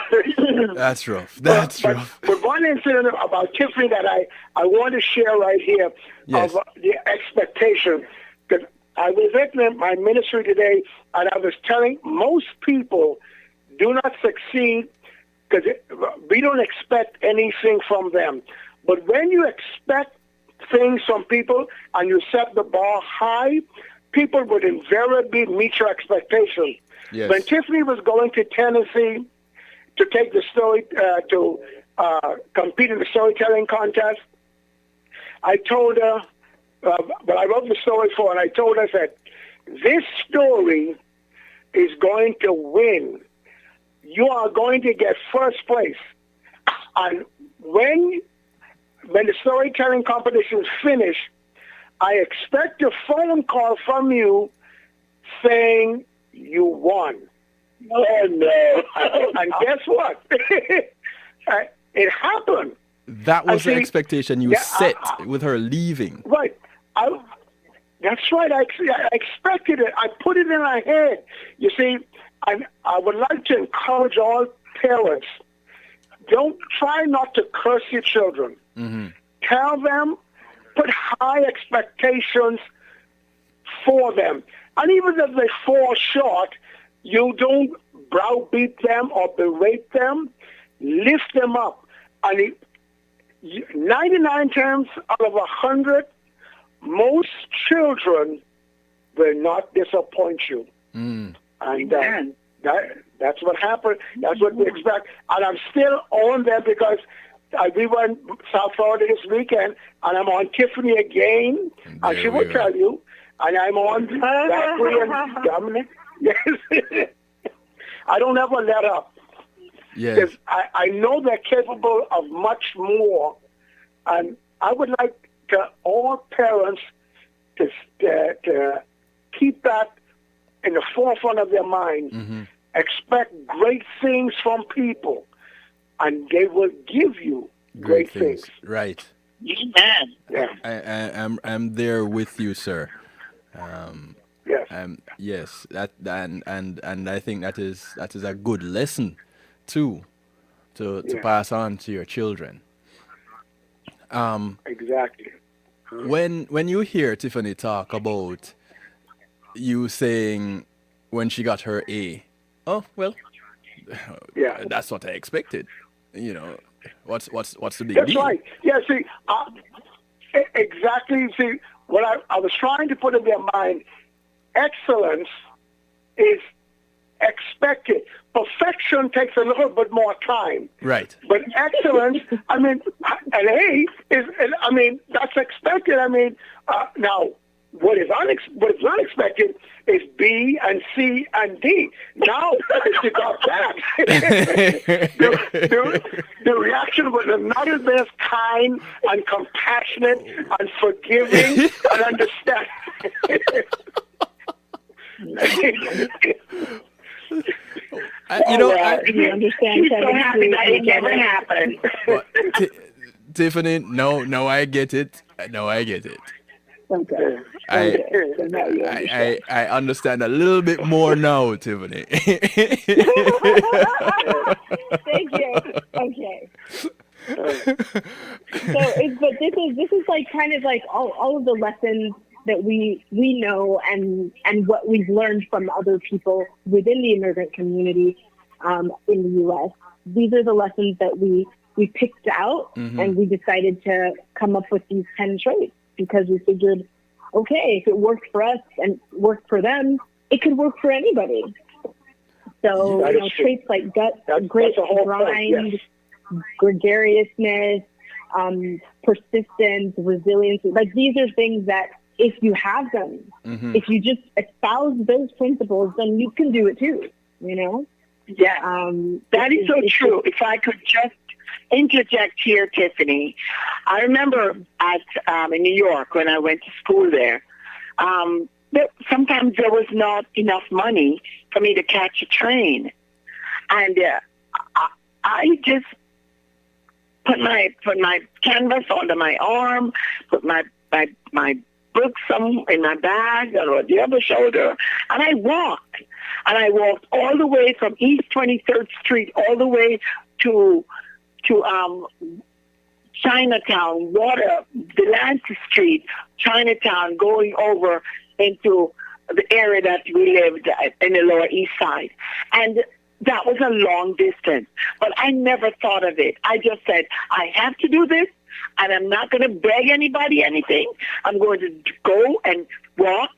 That's rough. That's rough. But one incident about Tiffany that I want to share right here Yes. of the expectation. Because I was at my ministry today, and I was telling most people do not succeed because we don't expect anything from them. But when you expect things from people and you set the bar high, people would invariably meet your expectations. Yes. When Tiffany was going to Tennessee to take the story, to compete in the storytelling contest, I told her, but I wrote the story for her, and I told her that this story is going to win. You are going to get first place. And when the storytelling competition is finished, I expect a phone call from you saying you won. Oh, no. And guess what? It happened. That was the expectation you set with her leaving. Right. That's right. I expected it. I put it in my head. You see, I would like to encourage all parents, don't try not to curse your children. Mm-hmm. Tell them, put high expectations for them. And even if they fall short, you don't browbeat them or berate them. Lift them up. And 99 times out of 100, most children will not disappoint you. Mm. And that's what happened. That's what we expect. And I'm still on there because we were in South Florida this weekend, and I'm on Tiffany again, and she will tell you. And I'm on Zachary and Dominic. Yes. I don't ever let up. Yes. Because I know they're capable of much more. And I would like to all parents to keep that in the forefront of their mind. Mm-hmm. Expect great things from people, and they will give you great things. Right. Amen. Yeah. I'm there with you, sir. Yes. Yes. And I think that is a good lesson too, to pass on to your children. Exactly. When you hear Tiffany talk about you saying when she got her A, oh well, Yeah. that's what I expected. You know, what's the big That's deal? right. Yeah, see, exactly. See, what I was trying to put in their mind, excellence is expected. Perfection takes a little bit more time. Right. But excellence, I mean, an A is, I mean, that's expected. I mean, now, what is unexpected is B and C and D. Now, if you got that, the reaction would have not have been as kind and compassionate and forgiving and understanding. You understand, He's so happy that it never happened. Tiffany, no, I get it. No, I get it. Okay. I understand a little bit more now, Tiffany. Thank you. Okay. But this is like kind of like all of the lessons that we know and what we've learned from other people within the immigrant community in the U.S. These are the lessons that we picked out, and we decided to come up with these 10 traits because we figured, okay, if it worked for us and worked for them, it could work for anybody. So, traits like grit, grind, gregariousness, persistence, resilience, like these are things that if you have them, if you just espouse those principles, then you can do it too, you know? Yeah, that is so true. If I could just interject here, Tiffany, I remember in New York when I went to school there, sometimes there was not enough money for me to catch a train. And I just put my canvas under my arm, put my books some in my bag or the other shoulder, and I walked. And I walked all the way from East 23rd Street all the way to Chinatown, Delancey Street, Chinatown, going over into the area that we lived in the Lower East Side. And that was a long distance, but I never thought of it. I just said, I have to do this, and I'm not going to beg anybody anything. I'm going to go and walk,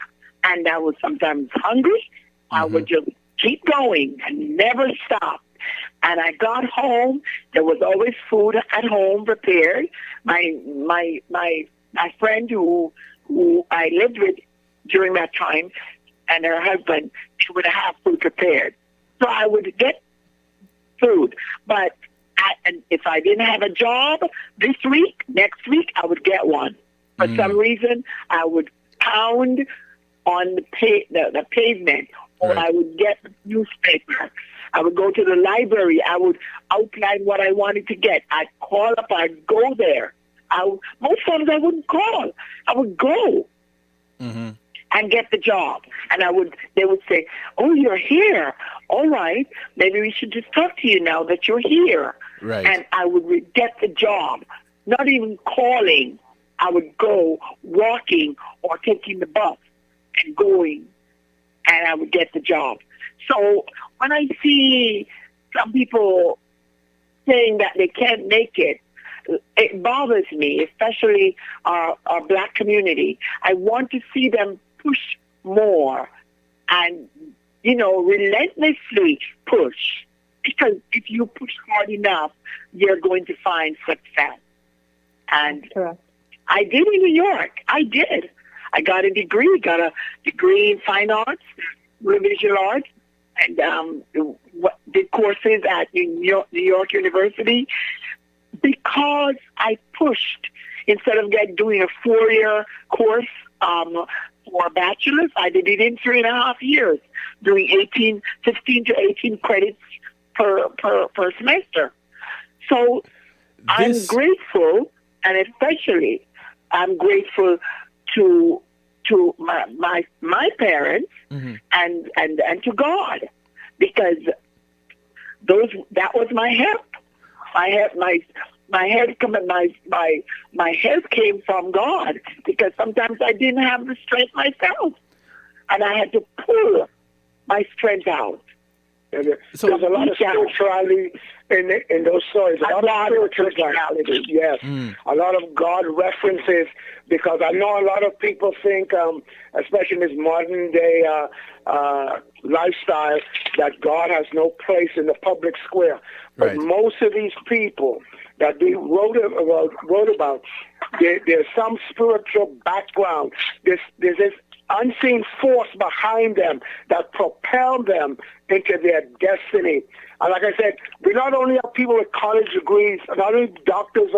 and I was sometimes hungry. I would just keep going and never stop. And I got home. There was always food at home prepared. My friend who I lived with during that time, and her husband, she would have food prepared. So I would get food. But and if I didn't have a job this week, next week I would get one. For some reason, I would pound on the pavement, or I would get the newspaper. I would go to the library. I would outline what I wanted to get. I'd call up. I'd go there. Most times I wouldn't call. I would go and get the job. And they would say, "Oh, you're here. All right. Maybe we should just talk to you now that you're here." Right. And I would get the job, not even calling. I would go walking or taking the bus and going, and I would get the job. So when I see some people saying that they can't make it, it bothers me, especially our black community. I want to see them push more and, relentlessly push. Because if you push hard enough, you're going to find success. And Correct. I did in New York. I did. I got a degree in fine arts, visual arts, and did courses at New York University because I pushed. Instead of doing a 4-year course for a bachelor's, I did it in 3.5 years, doing 15 to 18 credits per semester. So I'm grateful, and especially I'm grateful to my parents and to God, because that was my help. My help came from God, because sometimes I didn't have the strength myself, and I had to pull my strength out. So there's a lot of spirituality in those stories. A lot of spirituality, yes. A lot of God references, because I know a lot of people think, especially in this modern day lifestyle, that God has no place in the public square. But most of these people that we wrote about, there's some spiritual background. There's this unseen force behind them that propel them into their destiny. And like I said, we not only have people with college degrees, not only doctors,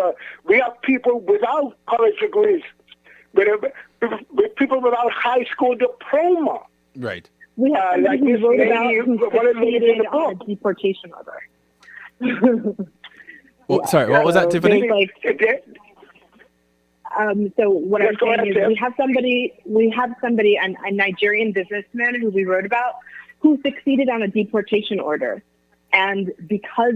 we have people without college degrees, with people without high school diploma. Right. We have like this wrote lady, what it means in the book. a deportation order. Well, sorry, what was that, Tiffany? So what I'm saying is we have somebody, a Nigerian businessman who we wrote about, who succeeded on a deportation order. And because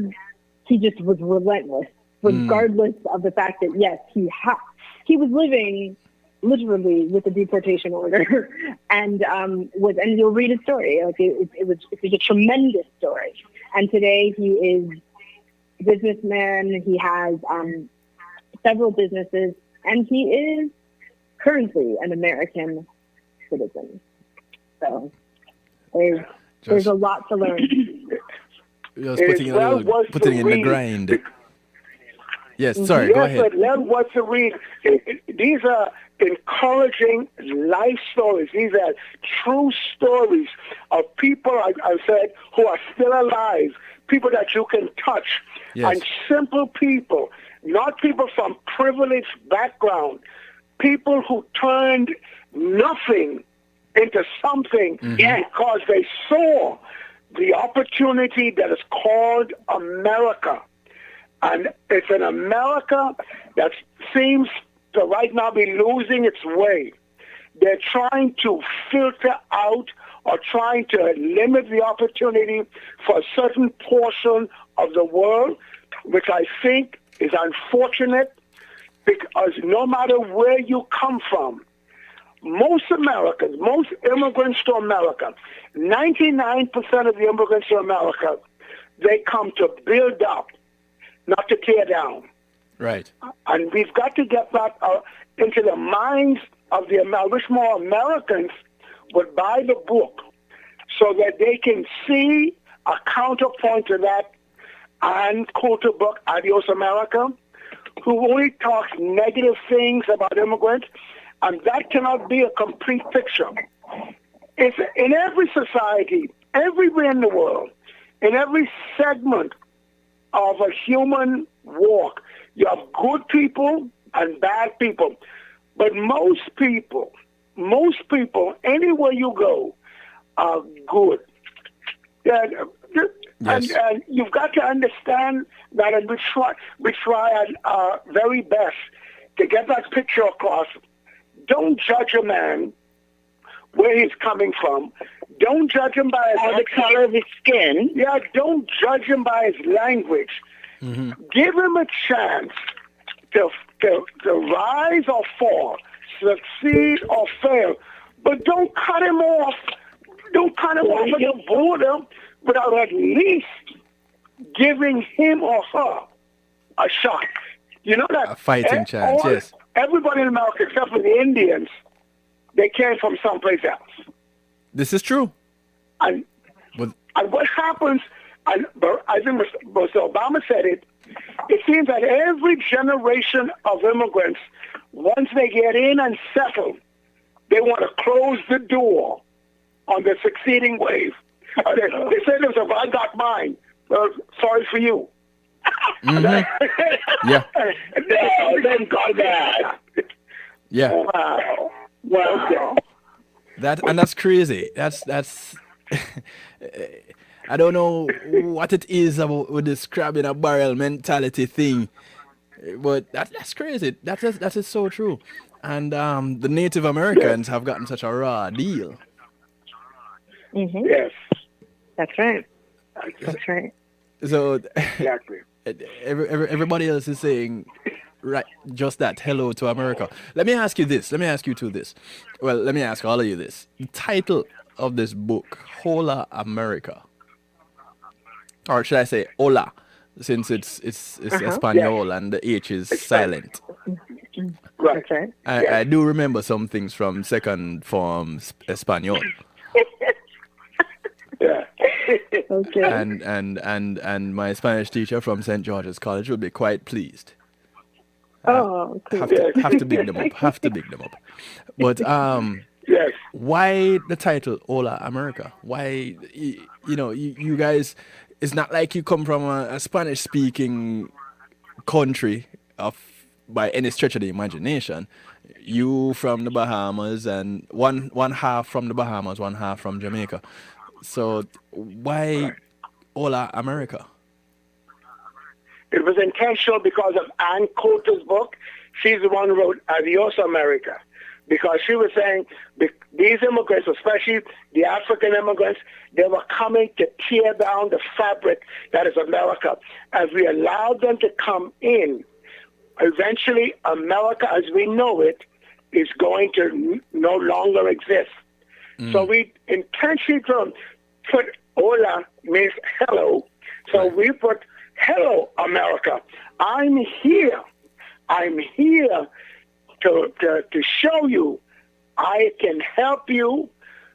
he just was relentless, regardless of the fact that, yes, he was living literally with a deportation order, and you'll read his story. Like it was a tremendous story. And today he is a businessman. He has several businesses, and he is currently an American citizen. So there's a lot to learn. Just putting it in the grind. Yes, sorry, yes, go ahead. But learn what to read. These are encouraging life stories. These are true stories of people, I said, who are still alive, people that you can touch, and simple people, not people from privileged background, people who turned nothing into something because they saw the opportunity that is called America. And it's an America that seems to right now be losing its way. They're trying to filter out or trying to limit the opportunity for a certain portion of the world, which I think is unfortunate, because no matter where you come from, most Americans, most immigrants to America, 99% of the immigrants to America, they come to build up, not to tear down. Right. And we've got to get that into the minds of the Americans. I wish more Americans would buy the book so that they can see a counterpoint to that and quote a book, Adios America, who only talks negative things about immigrants, and that cannot be a complete picture. It's in every society, everywhere in the world, in every segment of a human walk, you have good people and bad people. But most people, anywhere you go, are good. Yes. And you've got to understand that, and we try our very best to get that picture across. Don't judge a man where he's coming from. Don't judge him by the color of his skin. Yeah, don't judge him by his language. Mm-hmm. Give him a chance to rise or fall, succeed or fail. But don't cut him off. Don't cut him off at the border without at least giving him or her a shot. You know that? A fighting chance, yes. Everybody in America, except for the Indians, they came from someplace else. This is true. And what happens, and I think Mr. Obama said it, it seems that every generation of immigrants, once they get in and settle, they want to close the door on the succeeding wave. They say to themselves, I got mine. Well, sorry for you. Mm-hmm. Yeah. No, thank God that. Yeah. Wow. Well, that's crazy. That's I don't know what it is about with this crab in a barrel mentality thing, but that's crazy. That is so true. And the Native Americans have gotten such a raw deal. Mm-hmm. Yes. That's right. That's right. So exactly. Everybody else is saying right just that. Hello to America. Let me ask you this. Let me ask you two this. Well, let me ask all of you this. The title of this book, Hola America. Or should I say Hola, since it's Espanol and the H is silent. Right. Okay. I do remember some things from second form Espanol. Yeah. Okay. And my Spanish teacher from St. George's College will be quite pleased. Oh, cool. Have to big them up. But yes. Why the title Hola America? Why you guys? It's not like you come from a Spanish-speaking country by any stretch of the imagination. You from the Bahamas, and one half from the Bahamas, one half from Jamaica. So why Hola America? It was intentional because of Ann Coulter's book. She's the one who wrote Adios America. Because she was saying these immigrants, especially the African immigrants, they were coming to tear down the fabric that is America. As we allowed them to come in, eventually America as we know it is going to no longer exist. So we intentionally put Hola means hello. So we put hello America. I'm here to show you I can help you.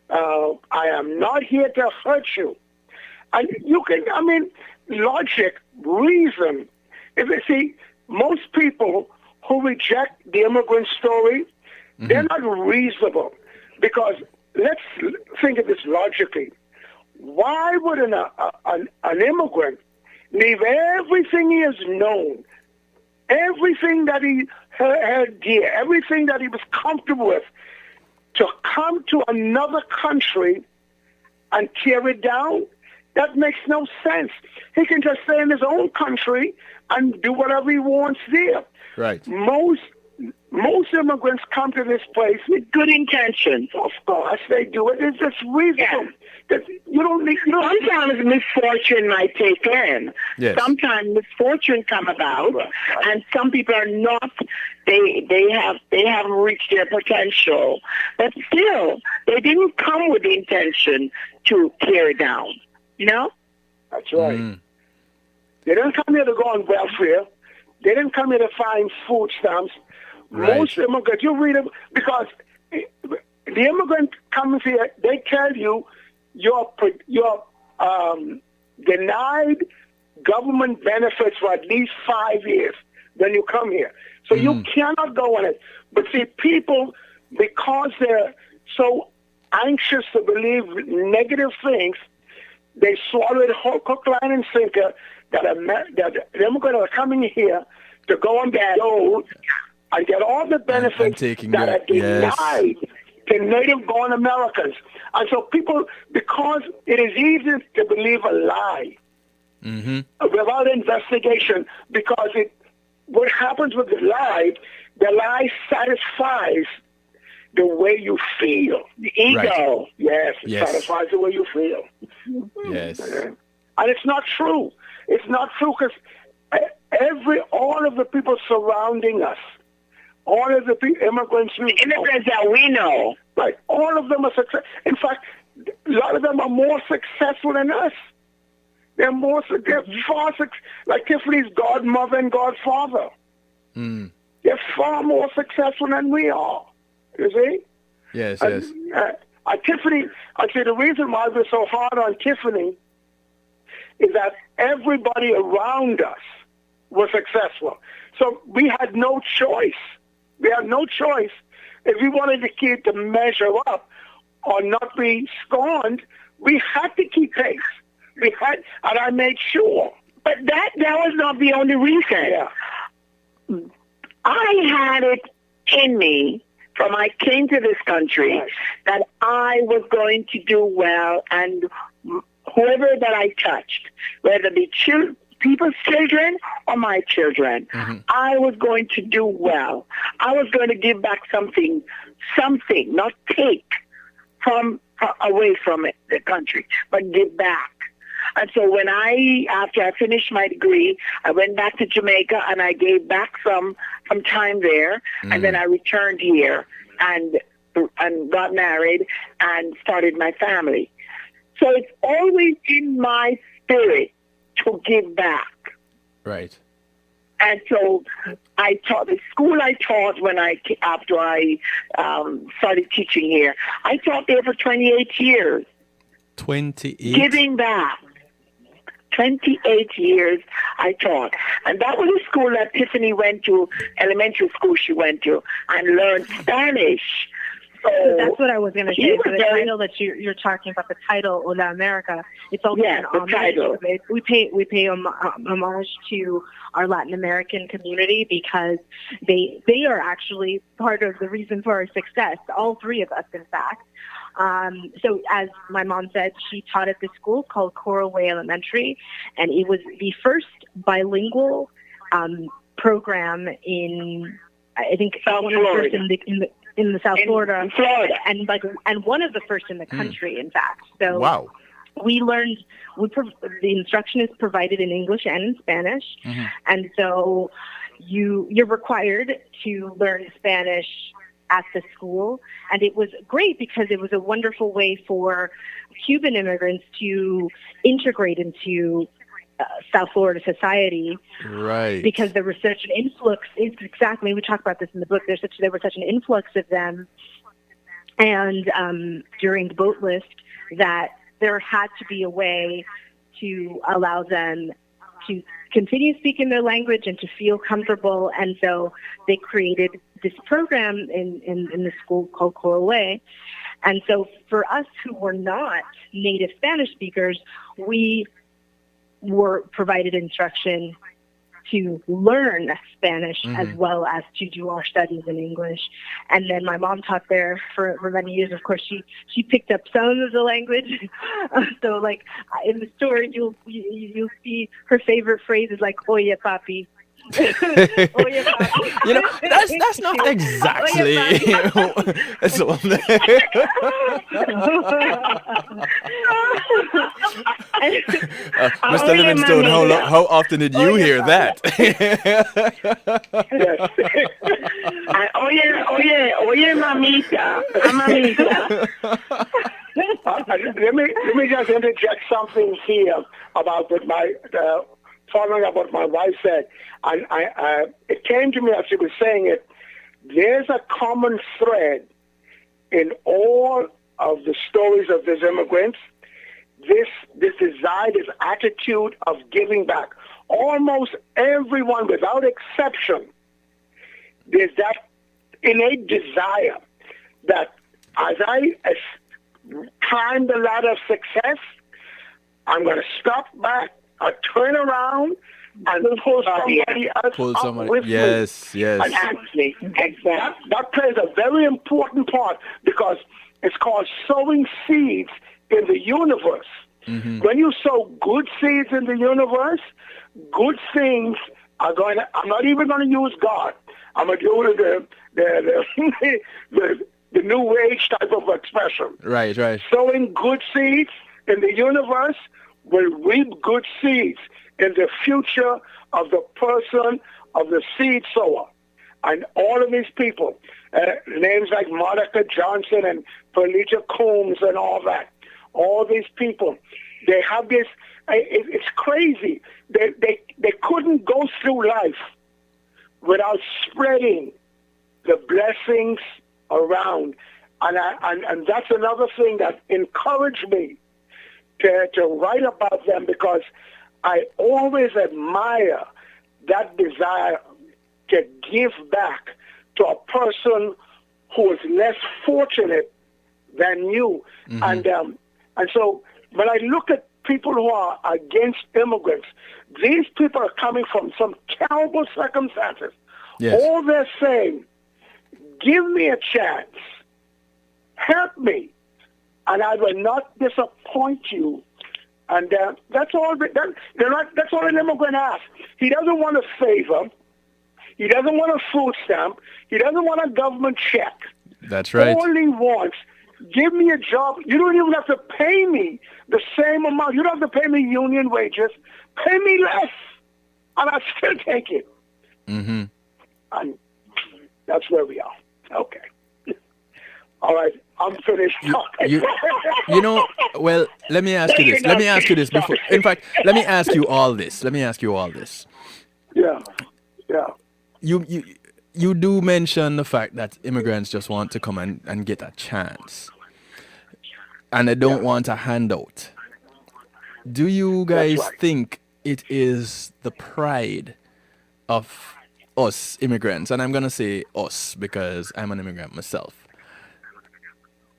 I am not here to hurt you. And you can, logic, reason. If you see, most people who reject the immigrant story, they're not reasonable. Because let's think of this logically. Why would an immigrant leave everything he has known, everything that he had dear, everything that he was comfortable with, to come to another country and tear it down? That makes no sense. He can just stay in his own country and do whatever he wants there. Right. Most immigrants come to this place with good intentions. Of course, they do it. It's just reasonable. Yeah. You don't need. Sometimes misfortune might take in. Yes. Sometimes misfortune come about, and some people are not. They haven't reached their potential, but still, they didn't come with the intention to tear it down. You know. That's right. They didn't come here to go on welfare. They didn't come here to find food stamps. Right. Most immigrants, you read them, because the immigrant comes here, they tell you you're denied government benefits for at least 5 years when you come here. So you cannot go on it. But see, people, because they're so anxious to believe negative things, they swallow it hook, line, and sinker that the immigrants are coming here to go on their road and get all the benefits that are denied to native-born Americans. And so people, because it is easy to believe a lie without investigation, because what happens with the lie satisfies the way you feel. The ego. Right. Yes, it satisfies the way you feel. Yes. And it's not true. It's not true because all of the people surrounding us, all of the immigrants that we know, like all of them are successful. In fact, a lot of them are more successful than us. They're far like Tiffany's godmother and godfather. They're far more successful than we are. You see? Yes, yes. Tiffany, I say the reason why we're so hard on Tiffany is that everybody around us was successful. So we had no choice. We had no choice. If we wanted to keep the measure up or not be scorned, we had to keep pace. We had, and I made sure. But that was not the only reason. Yeah. I had it in me from I came to this country that I was going to do well, and whoever that I touched, whether it be people's children or my children, I was going to do well. I was going to give back something, not take away from the country, but give back. And so after I finished my degree, I went back to Jamaica and I gave back some time there, and then I returned here and got married and started my family. So it's always in my spirit to give back. Right. And so I taught the school I taught after I started teaching here. I taught there for 28 years. 28? Giving back. 28 years I taught. And that was a school that Tiffany went to, elementary school she went to, and learned Spanish. So that's what I was going to say. So the title that you're talking about, the title Hola America, it's also an homage. Title. We pay homage to our Latin American community because they are actually part of the reason for our success. All three of us, in fact. So as my mom said, she taught at this school called Coral Way Elementary, and it was the first bilingual program in, I think, South Florida. In the South Florida, in Florida, and one of the first in the country, in fact. So wow. We learned. The instruction is provided in English and in Spanish, and so you're required to learn Spanish at the school, and it was great because it was a wonderful way for Cuban immigrants to integrate into South Florida society, right? Because there was such an influx. Exactly, we talk about this in the book. There was such an influx of them, and during the boat lift, that there had to be a way to allow them to continue speaking their language and to feel comfortable. And so they created this program in the school called Coral Way. And so for us who were not native Spanish speakers, we were provided instruction to learn Spanish as well as to do our studies in English. And then my mom taught there for many years. Of course, she picked up some of the language. So, like, in the story, you'll see her favorite phrase is like, oye, papi. Oye, papi. You know, that's not exactly. Mr. Livingstone, how often did you hear that? Oye, mamita, mamita. Let me just interject something here about what following up what my wife said. It came to me as she was saying it. There's a common thread in all of the stories of these immigrants. This desire, this attitude of giving back. Almost everyone, without exception, there's that innate desire that as I climb the ladder of success, I'm going to stop back, turn around, and pull somebody else up with me. Yes. Exactly. That plays a very important part because it's called sowing seeds in the universe. When you sow good seeds in the universe, good things are going to, I'm not even going to use God. I'm going to do the new age type of expression. Right. Sowing good seeds in the universe will reap good seeds in the future of the person, of the seed sower. And all of these people, names like Monica Johnson and Felicia Combs and all that, all these people, they have this, it's crazy. They couldn't go through life without spreading the blessings around. And that's another thing that encouraged me to write about them, because I always admire that desire to give back to a person who is less fortunate than you. And so when I look at people who are against immigrants, these people are coming from some terrible circumstances. Yes. All they're saying, give me a chance, help me, and I will not disappoint you. And that's all. That's all an immigrant asks. He doesn't want a favor. He doesn't want a food stamp. He doesn't want a government check. That's right. All he wants, give me a job. You don't even have to pay me the same amount. You don't have to pay me union wages. Pay me less, and I'll still take it. And that's where we are. Okay. All right. I'm finished talking. You know, well, let me ask you this. Before, in fact, let me ask you all this. Yeah. You do mention the fact that immigrants just want to come and get a chance, and they don't want a handout. Do you guys think it is the pride of us immigrants, and I'm going to say us because I'm an immigrant myself?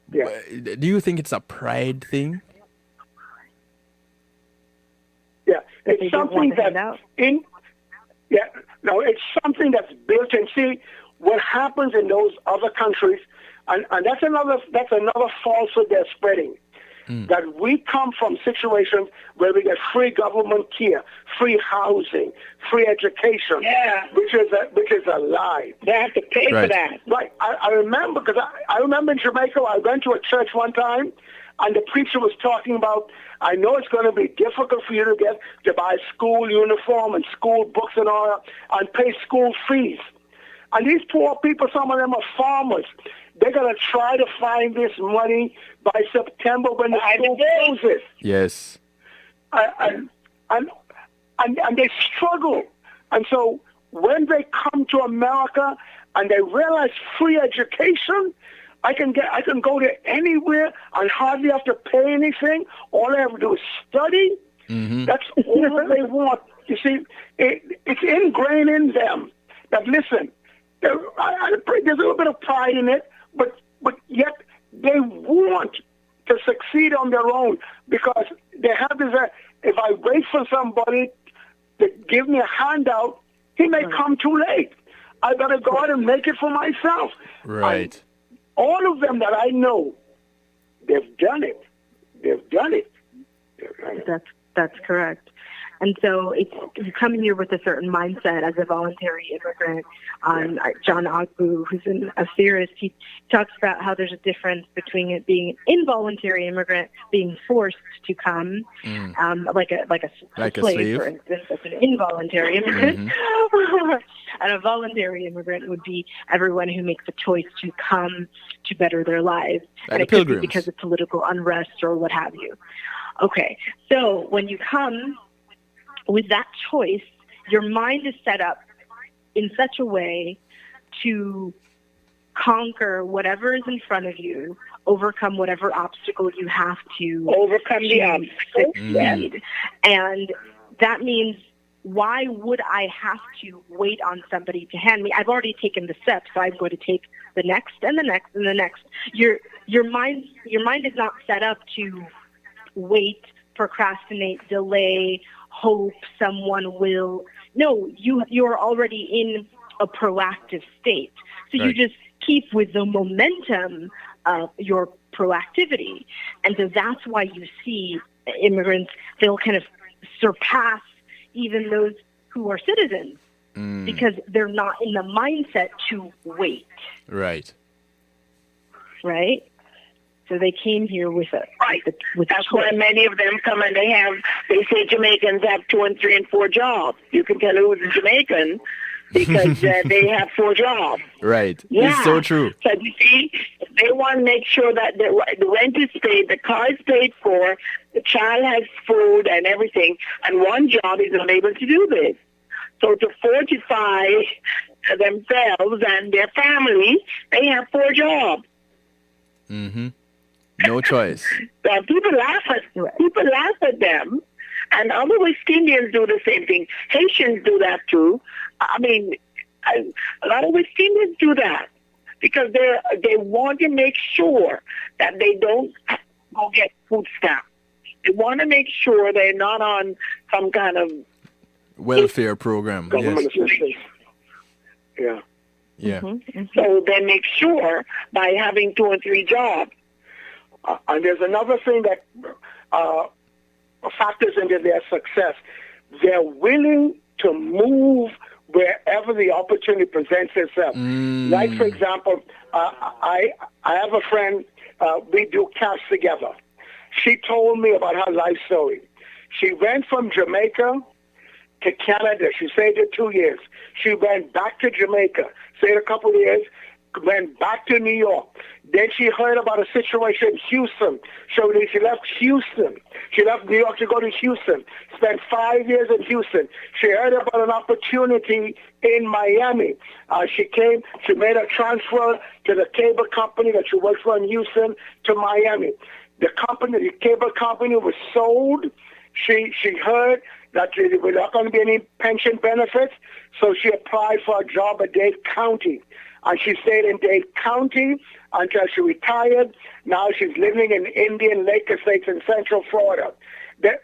Yeah. Do you think it's a pride thing? Yeah, it's something it's something that's built in. See, what happens in those other countries, and that's another falsehood they're spreading. That we come from situations where we get free government care, free housing, free education, which is a lie. They have to pay for that. Right. I remember, because I remember in Jamaica, I went to a church one time, and the preacher was talking about, I know it's going to be difficult for you to buy school uniform and school books and all that, and pay school fees. And these poor people, some of them are farmers. They're going to try to find this money by September when the school closes. Yes. And they struggle. And so when they come to America and they realize free education, I can go to anywhere and hardly have to pay anything. All I have to do is study. That's all they want. You see, it's ingrained in them that, listen, there's a little bit of pride in it, but yet they want to succeed on their own, because they have this, if I wait for somebody to give me a handout, he may come too late. I better go out and make it for myself. Right. And all of them that I know, they've done it. They've done it. That's correct. And so you come here with a certain mindset as a voluntary immigrant. John Ogbu, who's a theorist, he talks about how there's a difference between it being an involuntary immigrant being forced to come, like a slave, for instance. That's an involuntary immigrant. And a voluntary immigrant would be everyone who makes a choice to come to better their lives. Like and it could be because of political unrest or what have you. Okay, so when you come with that choice, your mind is set up in such a way to conquer whatever is in front of you, overcome whatever obstacle you have to overcome the obstacle. Succeed. And that means, why would I have to wait on somebody to hand me? I've already taken the steps, so I'm going to take the next and the next and the next. Your mind is not set up to wait, procrastinate, delay, hope someone will. No, you're already in a proactive state. So you just keep with the momentum of your proactivity. And so that's why you see immigrants, they'll kind of surpass even those who are citizens because they're not in the mindset to wait. Right. Right? So they came here with a That's why many of them come and they say Jamaicans have 2 and 3 and 4 jobs. You can tell who's a Jamaican because they have 4 jobs. Right. Yeah. It's so true. So you see, they want to make sure that the rent is paid, the car is paid for, the child has food and everything, and one job is unable to do this. So to fortify themselves and their family, they have 4 jobs. Mm-hmm. No choice. People laugh at them, and other West Indians do the same thing. Haitians do that too. I mean, a lot of West Indians do that because they want to make sure that they don't go get food stamps. They want to make sure they're not on some kind of welfare program. Government assistance. Yeah. Yeah. So they make sure by having 2 or 3 jobs. And there's another thing that factors into their success. They're willing to move wherever the opportunity presents itself. Like, for example, I have a friend, we do camps together. She told me about her life story. She went from Jamaica to Canada. She stayed there 2 years. She went back to Jamaica, stayed a couple of years, went back to New York. Then she heard about a situation in Houston. So she left Houston. She left New York to go to Houston. Spent 5 years in Houston. She heard about an opportunity in Miami. She made a transfer to the cable company that she worked for in Houston to Miami. The cable company was sold. She heard that there were not going to be any pension benefits, so she applied for a job at Dade County. And she stayed in Dade County until she retired. Now she's living in Indian Lake Estates in Central Florida. They're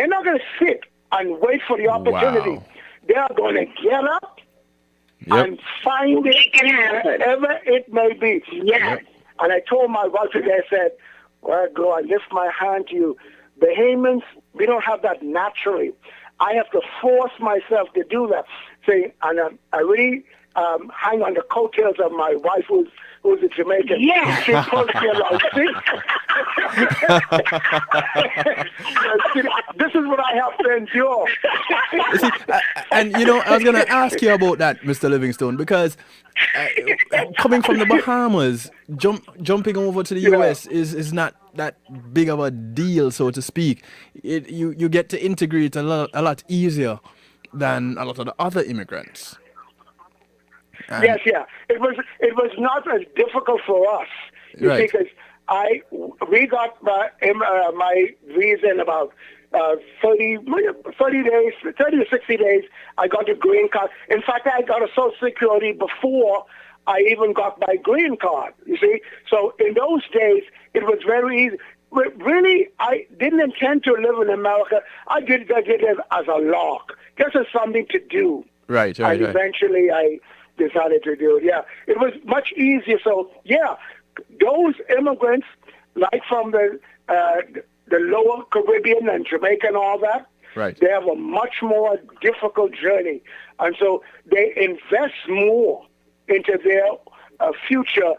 not going to sit and wait for the opportunity. Wow. They are going to get up and find it wherever it may be. Yes. And I told my wife today, I said, well, Gloria, I lift my hand to you. Bahamians, we don't have that naturally. I have to force myself to do that. See, and I really hang on the coattails of my wife, who's a Jamaican. Yeah. She pulls me along. This is what I have to endure. You see, and I was going to ask you about that, Mr. Livingstone, because coming from the Bahamas, jumping over to the U.S. is not that big of a deal, so to speak. You get to integrate a lot easier than a lot of the other immigrants. Yes. It was not as difficult for us because we got my visa in about 30 days, 30 to 60 days. I got a green card. In fact, I got a Social Security before I even got my green card. You see, so in those days it was very easy. really, I didn't intend to live in America. I did it as a lark, just as something to do. Right. And eventually I decided to do it. Yeah, it was much easier. So, yeah, those immigrants, like from the lower Caribbean and Jamaica and all that, Right. they have a much more difficult journey. And so they invest more into their future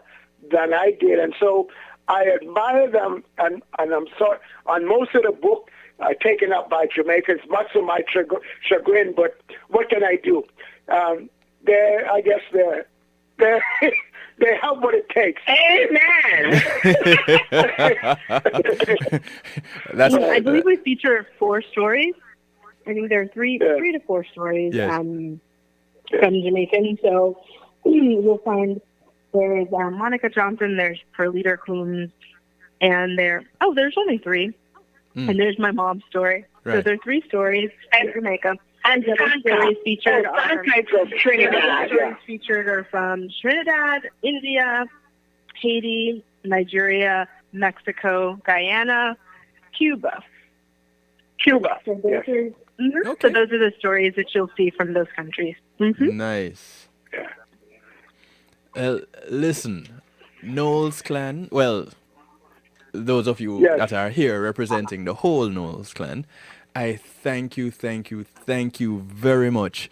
than I did. And so I admire them, and I'm sorry, on most of the book taken up by Jamaicans, much to my chagrin, but what can I do? I guess they have what it takes. Amen. I believe we feature 4 stories. I think there are 3 to 4 stories from Jamaicans. So you'll find there's Monica Johnson, there's Perlita Coombs, and there's only 3. And there's my mom's story. Right. So there are 3 stories in Jamaica. And the other stories featured are from Trinidad. stories featured are from Trinidad, India, Haiti, Nigeria, Mexico, Guyana, Cuba. So those are, so those are the stories that you'll see from those countries. Mm-hmm. Nice. Listen, Knowles clan, well, those of you that are here representing the whole Knowles clan, I thank you very much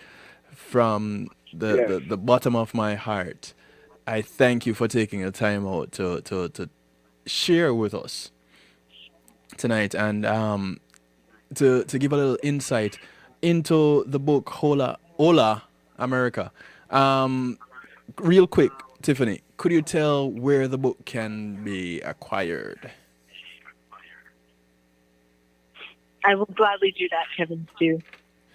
from the bottom of my heart. I thank you for taking the time out to share with us tonight and to give a little insight into the book Hola, America. Real quick, Tiffany, could you tell where the book can be acquired? I will gladly do that, Kevin Stu.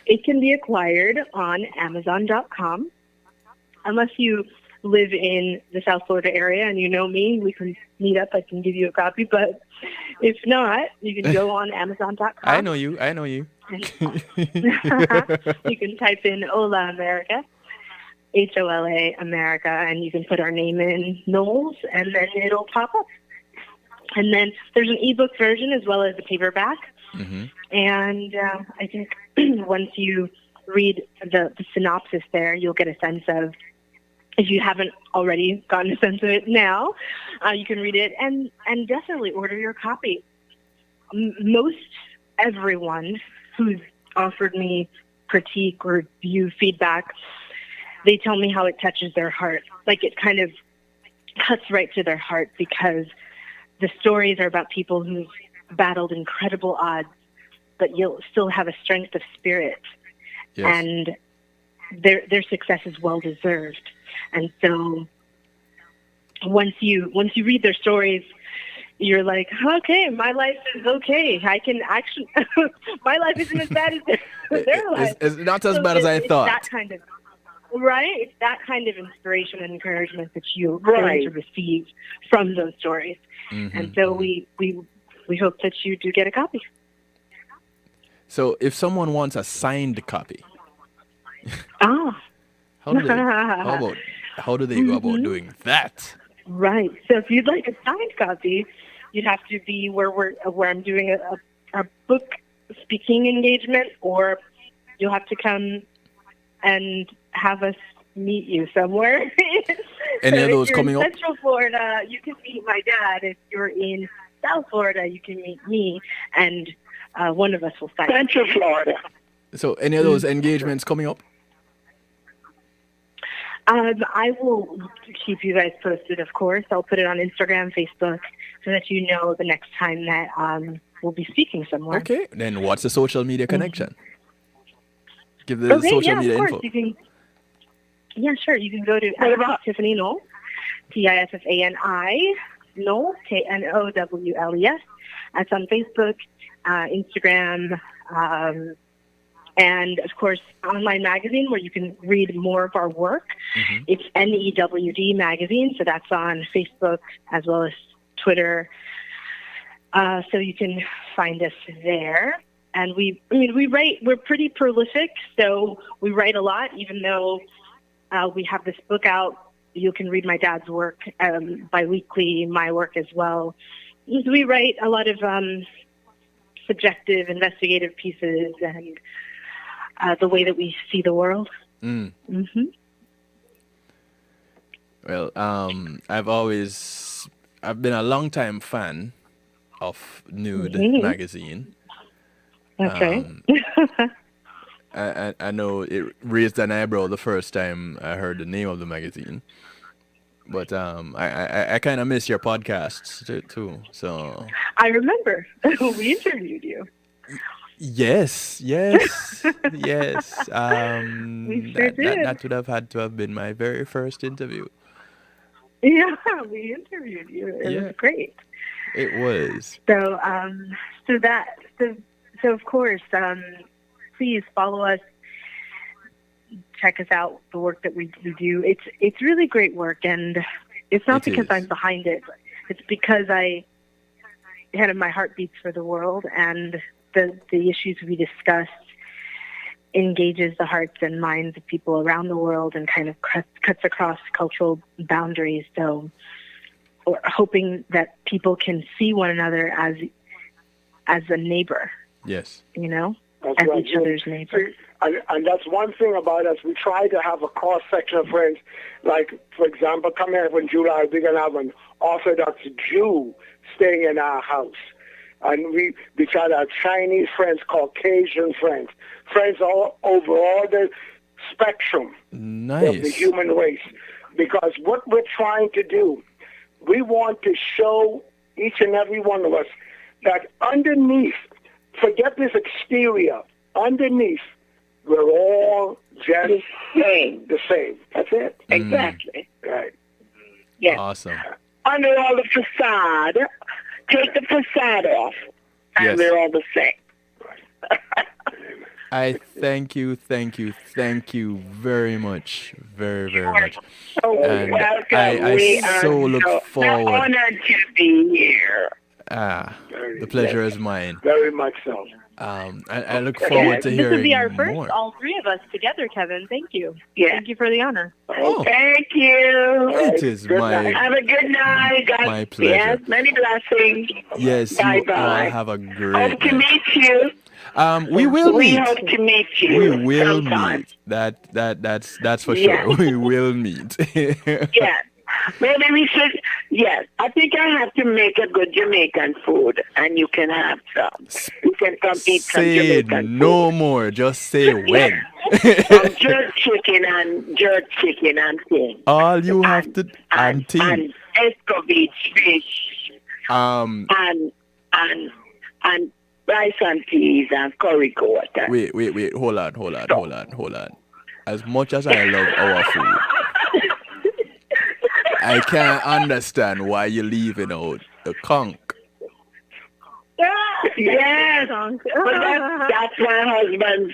It can be acquired on Amazon.com. Unless you live in the South Florida area and you know me, we can meet up. I can give you a copy. But if not, you can go on Amazon.com. I know you. You can type in Hola America, HOLA America, and you can put our name in, Knowles, and then it'll pop up. And then there's an ebook version as well as a paperback. Mm-hmm. And I think once you read the synopsis there, you'll get a sense of, if you haven't already gotten a sense of it now, you can read it and definitely order your copy. Most everyone who's offered me critique or review feedback, they tell me how it touches their heart. Like it kind of cuts right to their heart because the stories are about people who've battled incredible odds, but you'll still have a strength of spirit. Yes. And their success is well deserved. And so once you read their stories, you're like, okay, my life is okay. I can actually, my life isn't as bad as their life. It's not as bad as I thought. That kind of, right? It's that kind of inspiration and encouragement that you're going to receive from those stories. Mm-hmm. And so we hope that you do get a copy. So if someone wants a signed copy, how do they go about doing that? Right. So if you'd like a signed copy, you'd have to be where I'm doing a book speaking engagement, or you'll have to come and have us meet you somewhere. Any of those coming up? In Central Florida, you can meet my dad. If you're in South Florida, you can meet me, and one of us will sign. Central Florida. So any of those engagements coming up? I will keep you guys posted, of course. I'll put it on Instagram, Facebook, so that you know the next time that we'll be speaking somewhere. Okay. Then what's the social media connection? Give the social media info. Sure. You can go to Tiffani Knowles, Tiffani Knowles, Knowles. That's on Facebook, Instagram, and, of course, online magazine where you can read more of our work. Mm-hmm. It's NEWD magazine, so that's on Facebook as well as Twitter. So you can find us there. And we write, we're pretty prolific, so we write a lot, even though we have this book out. You can read my dad's work biweekly, my work as well. We write a lot of subjective, investigative pieces, and the way that we see the world. Well, I've been a long time fan of Nude magazine. Okay. I know it raised an eyebrow the first time I heard the name of the magazine, but I kind of miss your podcasts too. So I remember we interviewed you. yes. Yes. We sure did. That would have had to have been my very first interview. Yeah, we interviewed you. It was great. It was. So, so of course, please follow us. Check us out. The work that we do. It's really great work, and it's not because I'm behind it. It's because my heart beats for the world, and the issues we discuss engages the hearts and minds of people around the world and kind of cuts across cultural boundaries. So we're hoping that people can see one another as a neighbor. Yes. You know, That's as right. each other's neighbor. And that's one thing about us. We try to have a cross-section of friends. Like, for example, come here in July, we're going to have an Orthodox Jew staying in our house. And we try to have Chinese friends, Caucasian friends all over all the spectrum of the human race. Because what we're trying to do, we want to show each and every one of us that underneath, forget this exterior, underneath, we're all just the same. That's it. Exactly. Right. Yes. Awesome. Under all the facade, take the facade off, and we're all the same. I thank you very much. Very, very much. So And welcome. I We so are look forward. honored to be here. The pleasure is mine. Very much so. I look forward to This hearing would be our first, more. all three of us together, Kevin. Thank you. Yeah. Thank you for the honor. Oh, Thank you. it is Have a good night. God, my pleasure. Yes, many blessings. Yes, you all Bye-bye. have a great Hope to night. meet you. We will We meet. hope to meet you. We will sometime. meet. That's for Yeah. sure. We will meet. Yes. Maybe we should. Yes. I think I have to make a good Jamaican food, and you can have some. You can come eat some Say Jamaican no food. more. Just say when. Jerk chicken and things. All you have to and tea. escovitch fish and rice and peas and curry goat. Wait. Hold on. As much as I love our food, I can't understand why you're leaving out the conch. Yes, but that's my husband's.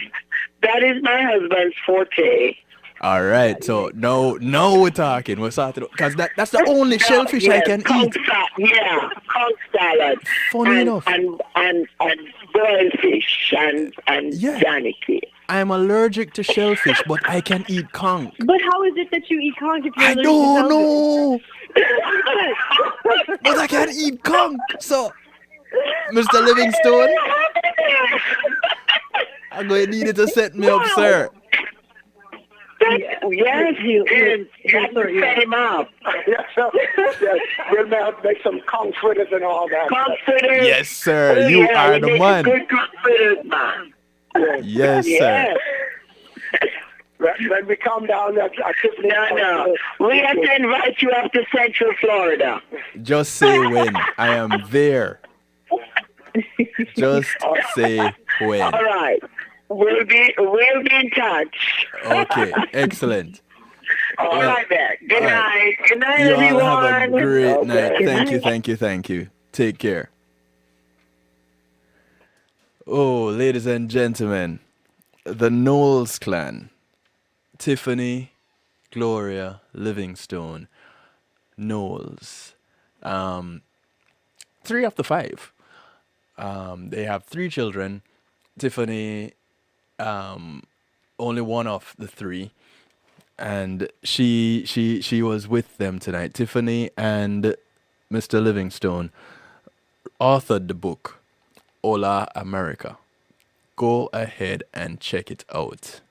That is my husband's forte. All right, so now we're talking. We're starting because that's the only shellfish I can eat. Conch salad. Funny enough, and boiled fish and Danica. I'm allergic to shellfish, but I can eat conch. But how is it that you eat conch if you're I allergic don't to know, but I can eat conch. So, Mr. Livingstone, I'm going to need you to set me up, sir. Yes, you set him up. We'll make some conch fritters and all that. Conch fritters. Yes, sir. You are the man. Good conch fritters, man. Yes, sir. When we come down there, No. We have to invite you up to Central Florida. Just say when. I am there. Just say when. All right. We'll be in touch. Okay, excellent. All right, then. Good night. Good night, You everyone. all have a great night. Thank you. Take care. Oh, ladies and gentlemen, the Knowles clan. Tiffani, Gloria, Livingstone, Knowles. 3 of the 5. They have 3 children. Tiffani, only one of the 3, and she was with them tonight. Tiffani and Mr. Livingstone authored the book, Hola, America. Go ahead and check it out.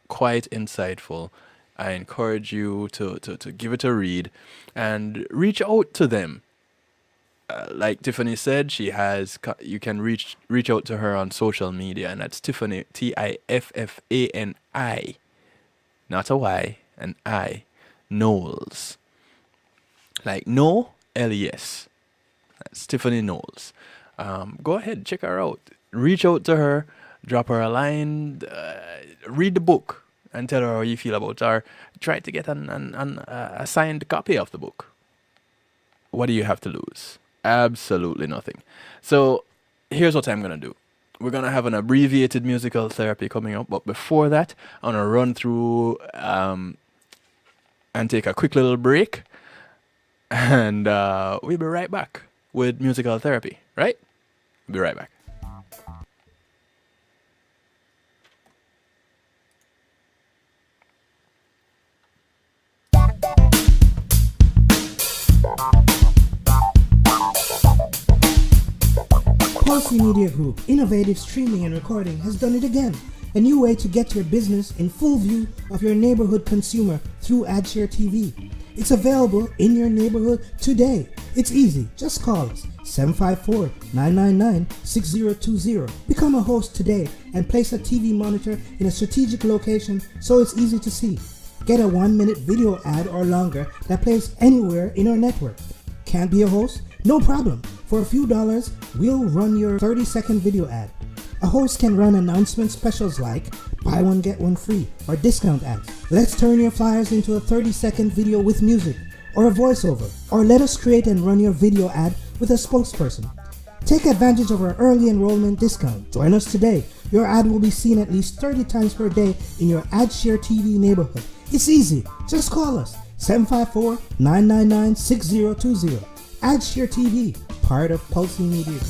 Quite insightful. I encourage you to give it a read and reach out to them. Like Tiffany said, you can reach out to her on social media, and that's Tiffany, Tiffani, not a Y, an I, Knowles. Like no, L-E-S. That's Tiffani Knowles. Go ahead, check her out. Reach out to her, drop her a line, read the book, and tell her how you feel about her. Try to get a signed copy of the book. What do you have to lose? Absolutely nothing. So here's what I'm going to do. We're going to have an abbreviated musical therapy coming up. But before that, I'm going to run through and take a quick little break. And we'll be right back with musical therapy, right? We'll be right back. Pulse Media Group, innovative streaming and recording, has done it again. A new way to get your business in full view of your neighborhood consumer through AdShare TV. It's available in your neighborhood today. It's easy. Just call us 754-999-6020. Become a host today and place a TV monitor in a strategic location so it's easy to see. Get a 1-minute video ad or longer that plays anywhere in our network. Can't be a host? No problem. For a few dollars, we'll run your 30-second video ad. A host can run announcement specials like buy one get one free or discount ads. Let's turn your flyers into a 30-second video with music or a voiceover, or let us create and run your video ad with a spokesperson. Take advantage of our early enrollment discount. Join us today. Your ad will be seen at least 30 times per day in your AdShare TV neighborhood. It's easy. Just call us 754-999-6020. AdShare TV, part of Pulse Media Group.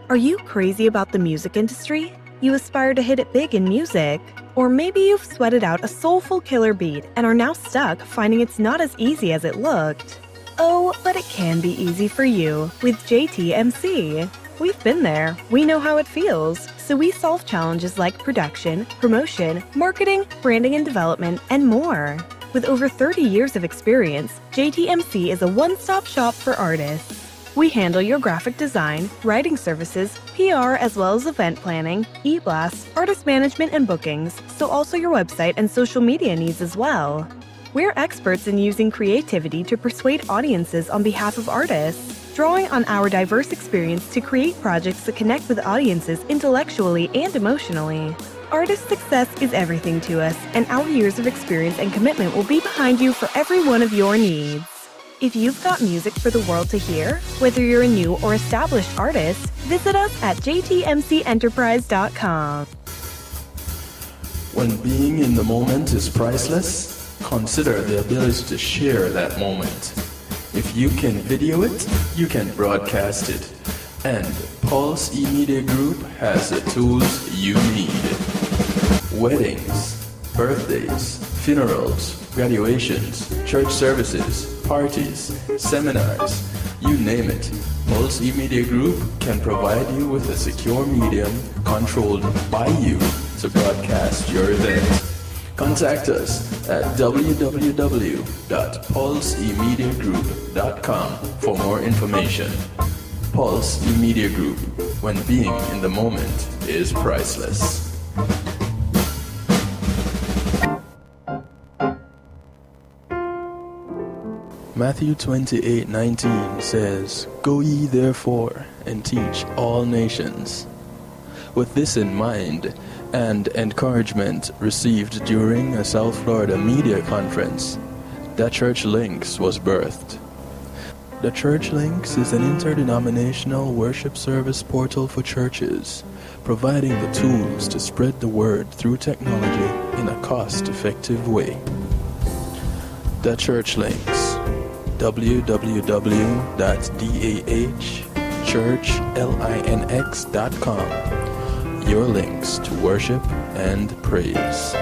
Are you crazy about the music industry? You aspire to hit it big in music? Or maybe you've sweated out a soulful killer beat and are now stuck finding it's not as easy as it looked. Oh, but it can be easy for you with JTMC. We've been there. We know how it feels. So we solve challenges like production, promotion, marketing, branding and development, and more. With over 30 years of experience, JTMC is a one-stop shop for artists. We handle your graphic design, writing services, PR, as well as event planning, e-blasts, artist management, and bookings, so also your website and social media needs as well. We're experts in using creativity to persuade audiences on behalf of artists, drawing on our diverse experience to create projects that connect with audiences intellectually and emotionally. Artist success is everything to us, and our years of experience and commitment will be behind you for every one of your needs. If you've got music for the world to hear, whether you're a new or established artist, visit us at jtmcenterprise.com. When being in the moment is priceless, consider the ability to share that moment. If you can video it, you can broadcast it. And Pulse E-Media Group has the tools you need. Weddings, birthdays, funerals, graduations, church services, parties, seminars, you name it. Pulse E-Media Group can provide you with a secure medium controlled by you to broadcast your event. Contact us at www.pulseemediagroup.com for more information. Pulse E-Media Group, when being in the moment is priceless. Matthew 28:19 says, "Go ye therefore and teach all nations." With this in mind, and encouragement received during a South Florida media conference, The Church Links was birthed. The Church Links is an interdenominational worship service portal for churches, providing the tools to spread the word through technology in a cost-effective way. The Church Links, www.dahchurchlinx.com. Your links to worship and praise.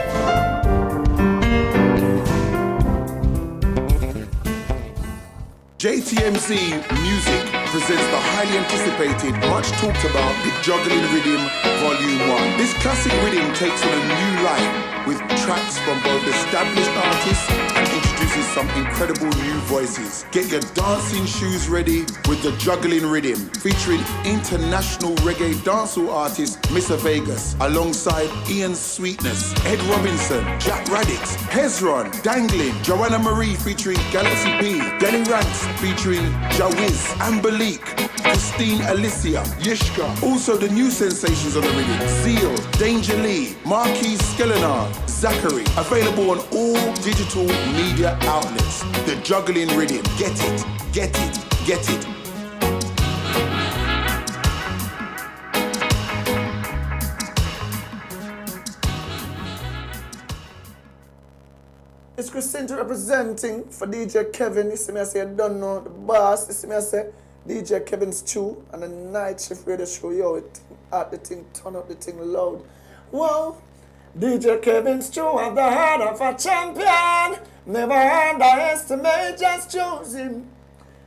JTMC Music presents the highly anticipated, much talked about, The Juggling Rhythm Volume 1. This classic rhythm takes on a new life with tracks from both established artists and introduces some incredible new voices. Get your dancing shoes ready with The Juggling Rhythm, featuring international reggae dancehall artist Mr. Vegas, alongside Ian Sweetness, Ed Robinson, Jack Radix, Hezron, Dangling, Joanna Marie featuring Galaxy P, Denny Ranks featuring Jawiz, Ambalik, Christine Alicia, Yishka. Also the new sensations on the rhythm: Zeal, Danger Lee, Marquis Skelenar, Zachary. Available on all digital media outlets. The Juggling Rhythm. Get it, get it, get it. It's Christina representing for DJ Kevin. You see me, I say, I don't know the boss. You see me, I say, DJ Kevin's Stew and the night shift radio show. Yo, it at the thing, turn up the thing loud. Whoa, DJ Kevin's Stew has the heart of a champion. Never underestimate, just choose him.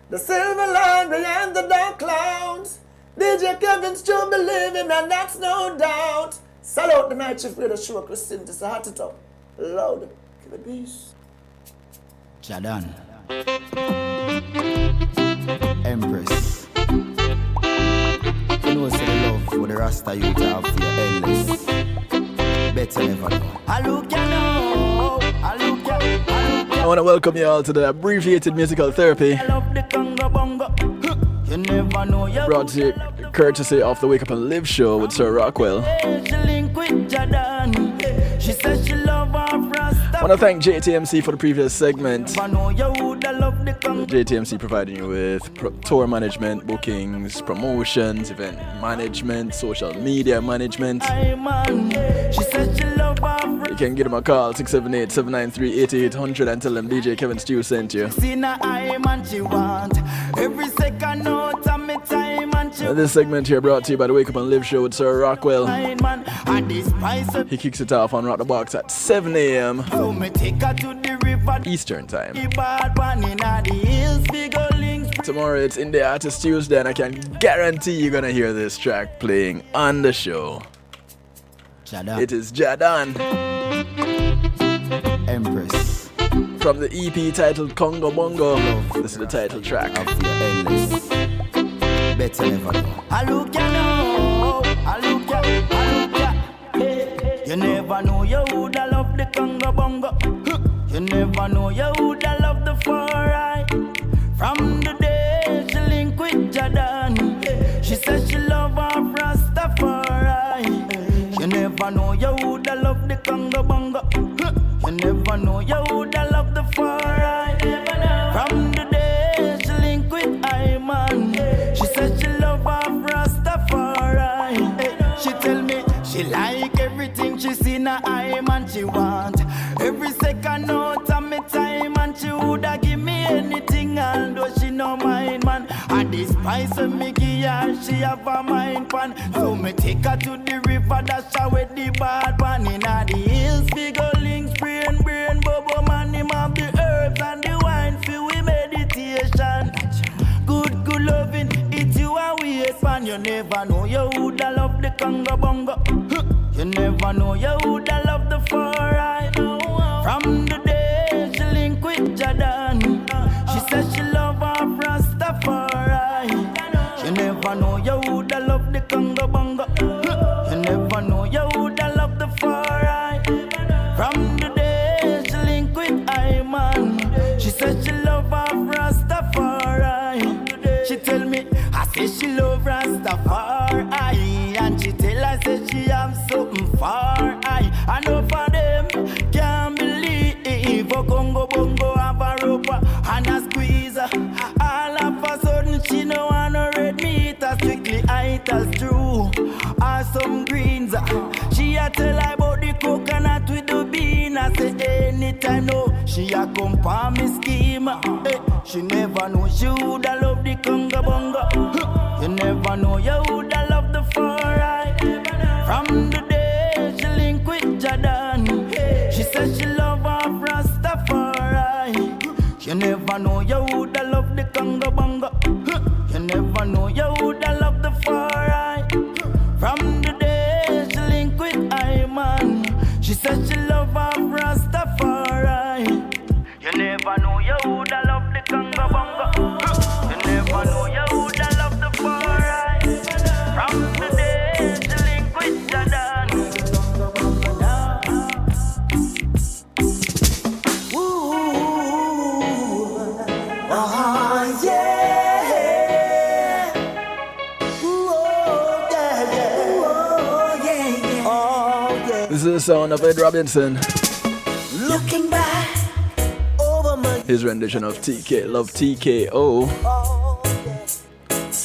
The silver line behind the dark clouds. DJ Kevin's Stew, believe him, and that's no doubt. Salute the night shift radio show, Christina. It's a heart it up, loud. Give it peace. Jadan Empress, you know say the love for the Rasta youth have for your endless. Better never know. I want to welcome you all to the abbreviated musical therapy. Brought to you courtesy of the Wake Up and Live show with Sir Rockwell. I want to thank JTMC for the previous segment. JTMC providing you with tour management, bookings, promotions, event management, social media management. You can give them a call, 678-793-8800, and tell them DJ Kevin Stew sent you. This segment here brought to you by the Wake Up and Live show with Sir Rockwell. He kicks it off on Rock the Box at 7 a.m. Eastern Time. Tomorrow it's In The Artist Tuesday, and I can guarantee you're gonna hear this track playing on the show. Jadan. It is Jadan Empress, from the EP titled Congo Bongo. This is the title track. have for your endless. Better never know. You never know you woulda love the Congo Bongo. You never know you woulda love the four-eye. From the day she link with Jadan, she said she love her Rastafari. You never know you woulda love the Congo Bongo. You never know you woulda love the four-eye. From the day she link with Iman, she said she love her Rastafari. She tell me she like everything she see na Iman she want. Every second out of me time, and she woulda give me anything, although she no mind man. And this price of me give her, she have a mind pan. So me take her to the river, dash her with the bad one. Inna the hills, we go links, brain, bubble man, him have the herbs and the wine for we meditation. Good loving, it's you and we expand. You never know you woulda love the Congo Bongo. You never know you woulda love the four-eye. From the day she link with Jadan, she said she love her Rastafari. You never know you woulda love the Congo Bongo. You never know you woulda love the four-eye. From the day she link with Iman, she said she love her Rastafari. She tell me, I say she love Rastafari, and she tell I say she have something far. I know for them can't believe a Congo Bongo have a rope and a squeeze. All of a sudden she no want no red meat, strictly itas true or some greens. She a tell I about the coconut with the bean. I say anytime no, she a come for me scheme. She never know she woulda love the Congo Bongo. You never know you woulda love the four-eye. From the day she link with Jadan, she said she love her Rastafari. You never know you woulda love the Congo conga bongo. You never know you woulda love the far right. From the day she link with Iman, she said she love her Rastafari. You never know you woulda love the conga bongo. You never know you woulda love the far right. From the day she link with Jordan. This is the sound of Ed Robinson. Looking back over my His rendition of TK, Love TKO.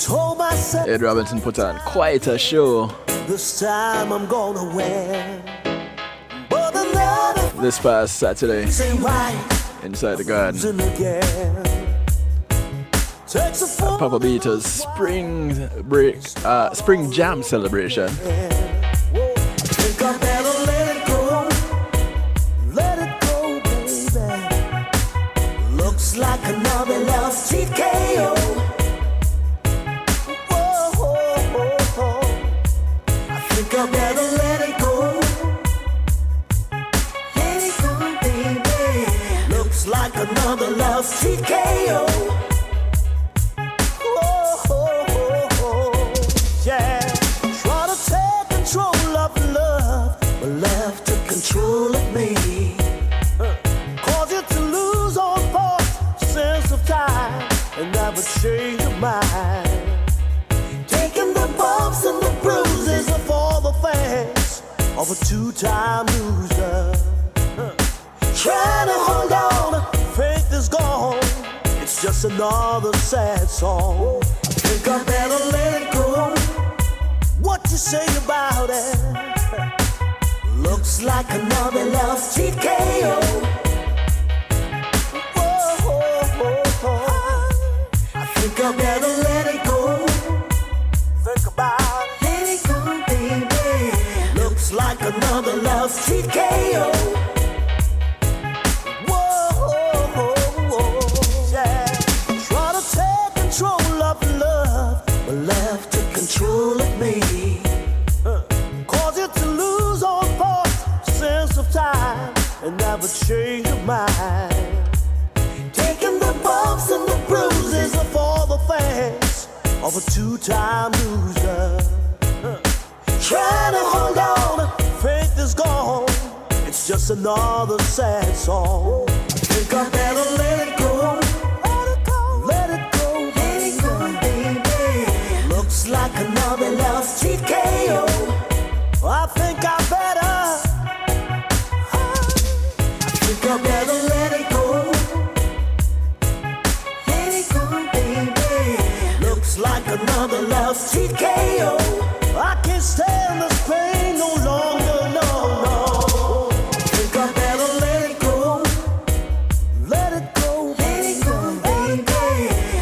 told myself Ed Robinson put on quite a show this time I'm gonna win. But another this past Saturday say right inside the garden. and again. Takes a fool Papa Beater's spring jam celebration. think I better let it go. Let it go, baby. Looks like another love TKO. I think I better let it go. Let it go, baby. Looks like another love TKO. Yeah. Try to take control of love, but left to control of me. Cause you to lose all thought, sense of time, and never change your mind. Taking the bumps and the bruises of all the fans of a two-time loser. Trying to hold on, faith is gone. It's just another sad song. I think I better let it go. What you say about it? Looks like another love TKO. I think I better let it go. Think about it. Let it go, baby. Looks like another love TKO. Yeah. Try to take control of love, but left to control of me. Cause you to lose all thought, sense of time, and never change your mind. Taking the bumps and the bruises of all the fans of a two-time loser. Trying to hold on, faith is gone. It's just another sad song. I think I better let it go. Let it go. Let it go. Let it go, baby. Looks like another love TKO. I think I better. I think I better let it go. Let it go, baby. Looks like another love TKO. I can't stand this pain no longer, no, no. I think I better let it go. Let it go, baby.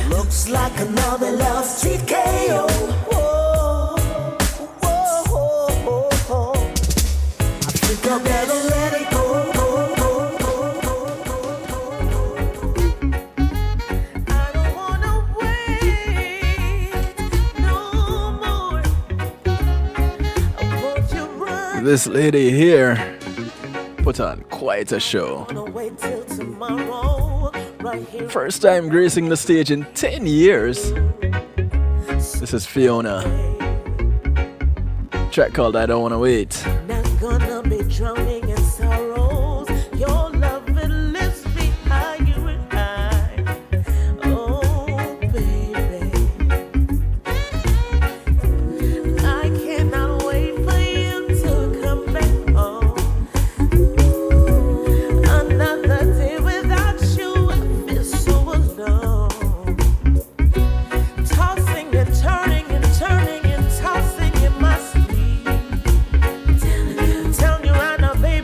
Looks like another love TKO. I think I better let it go. I don't wanna wait no more. I want you right. This lady here put on quite a show. Wait till tomorrow, right here. First time gracing the stage in 10 years. This is Fiona. Track called I Don't Wanna Wait. Not gonna be drowning in sorrows. Your love will lift me higher and higher. Oh, baby. I cannot wait for you to come back home. Another day without you, I feel so alone. Tossing and turning and turning and tossing in my sleep. Tell you right now, baby.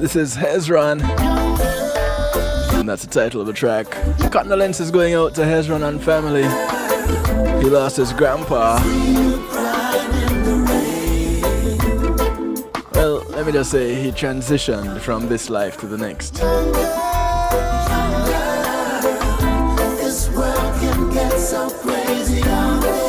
This is Hezron, and that's the title of the track. Condolences going out to Hezron and family. He lost his grandpa. Well, let me just say he transitioned from this life to the next. This world can get so crazy out there.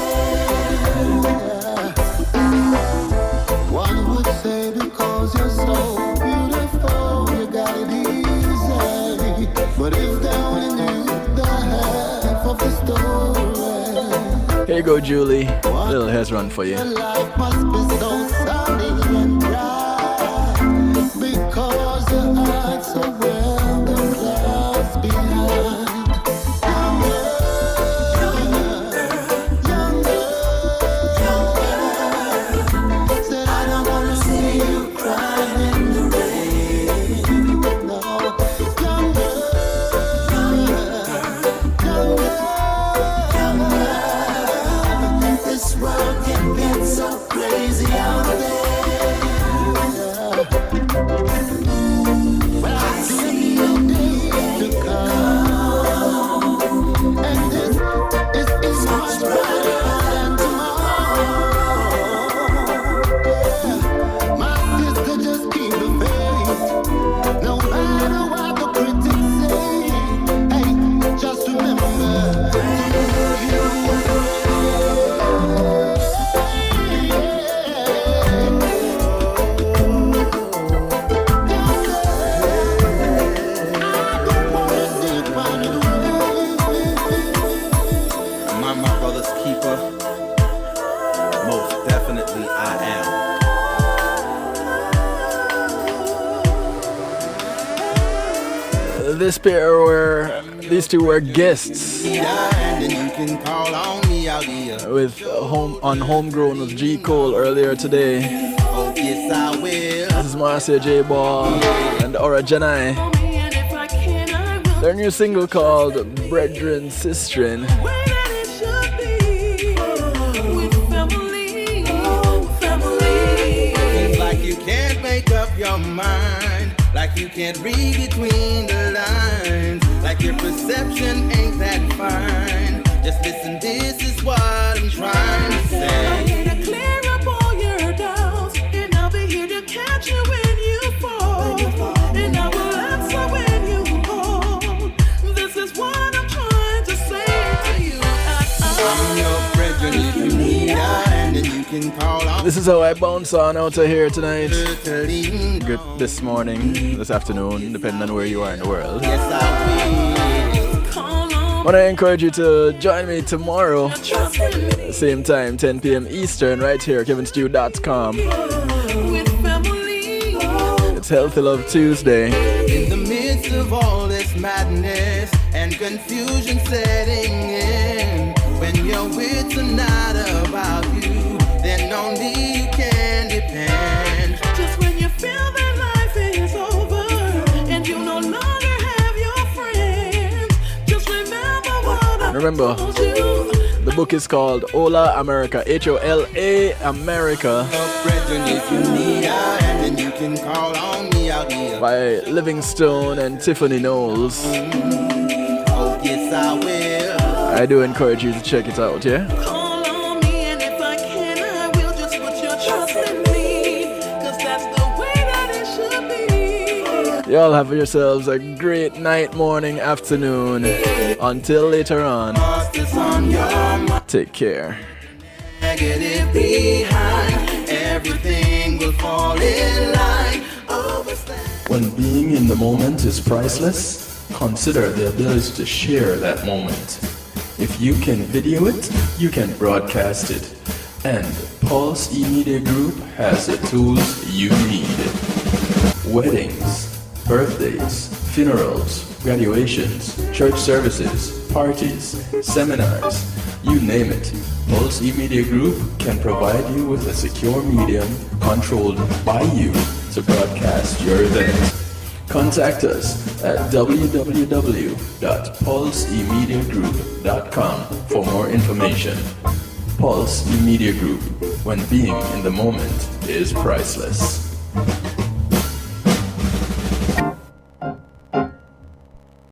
One would say because you're so beautiful, you got it easy. But if they only knew the half of the story. Here you go, Julie. Little Hezron for you. Life must be so sunny and bright because your heart's so well the clouds behind. Said I don't wanna see you crying in the rain. No, this world can get so crazy out there. Well, I see a day to come, and this is much brighter than tomorrow. My sister, just keep the faith, no matter what the critics say. Hey, just remember to know you were. Am I my brother's keeper? Most definitely I am. These two were guests with on Homegrown with G. Cole earlier today. Oh, yes, I will. This is Marcia J. Ball and Aura Janai. Their new single called Brethren Sistren. Seems like you can't make up your mind, like you can't read between the lines, like your perception ain't that fine. Just listen, this is what I'm trying to say. I'm here to clear up all your doubts, and I'll be here to catch you when you fall, and I will answer when you call. This is what I'm trying to say to you. I'm your brethren if you need her, and then you can call on. This is how I bounce on out of here tonight. Good this morning, this afternoon, depending on where you are in the world. Yes, I will. I want to encourage you to join me tomorrow, same time, 10 p.m. Eastern, right here, kevinstew.com. It's Healthy Love Tuesday. In the midst of all this madness and confusion setting in, when your wits are not about you, then on me you can depend. Just when you feel that life is over and you no longer have your friends, just remember what I Remember, told you. the book is called Hola, America, Hola, America, If you need her, and then you can call on me out here. by Livingstone and Tiffani Knowles. Oh, yes, I will. I do encourage you to check it out, yeah? Call on me, and if I can, I will just put your trust in me, 'cause that's the way that it should be. Y'all have yourselves a great night, morning, afternoon. Until later on, take care. Negative behind, everything will fall in line. When being in the moment is priceless, consider the ability to share that moment. If you can video it, you can broadcast it. And Pulse E-Media Group has the tools you need. Weddings, birthdays, funerals, graduations, church services, parties, seminars, you name it. Pulse E-Media Group can provide you with a secure medium controlled by you to broadcast your event. Contact us at www.pulsemediagroup.com for more information. Pulse E-Media Group, when being in the moment is priceless.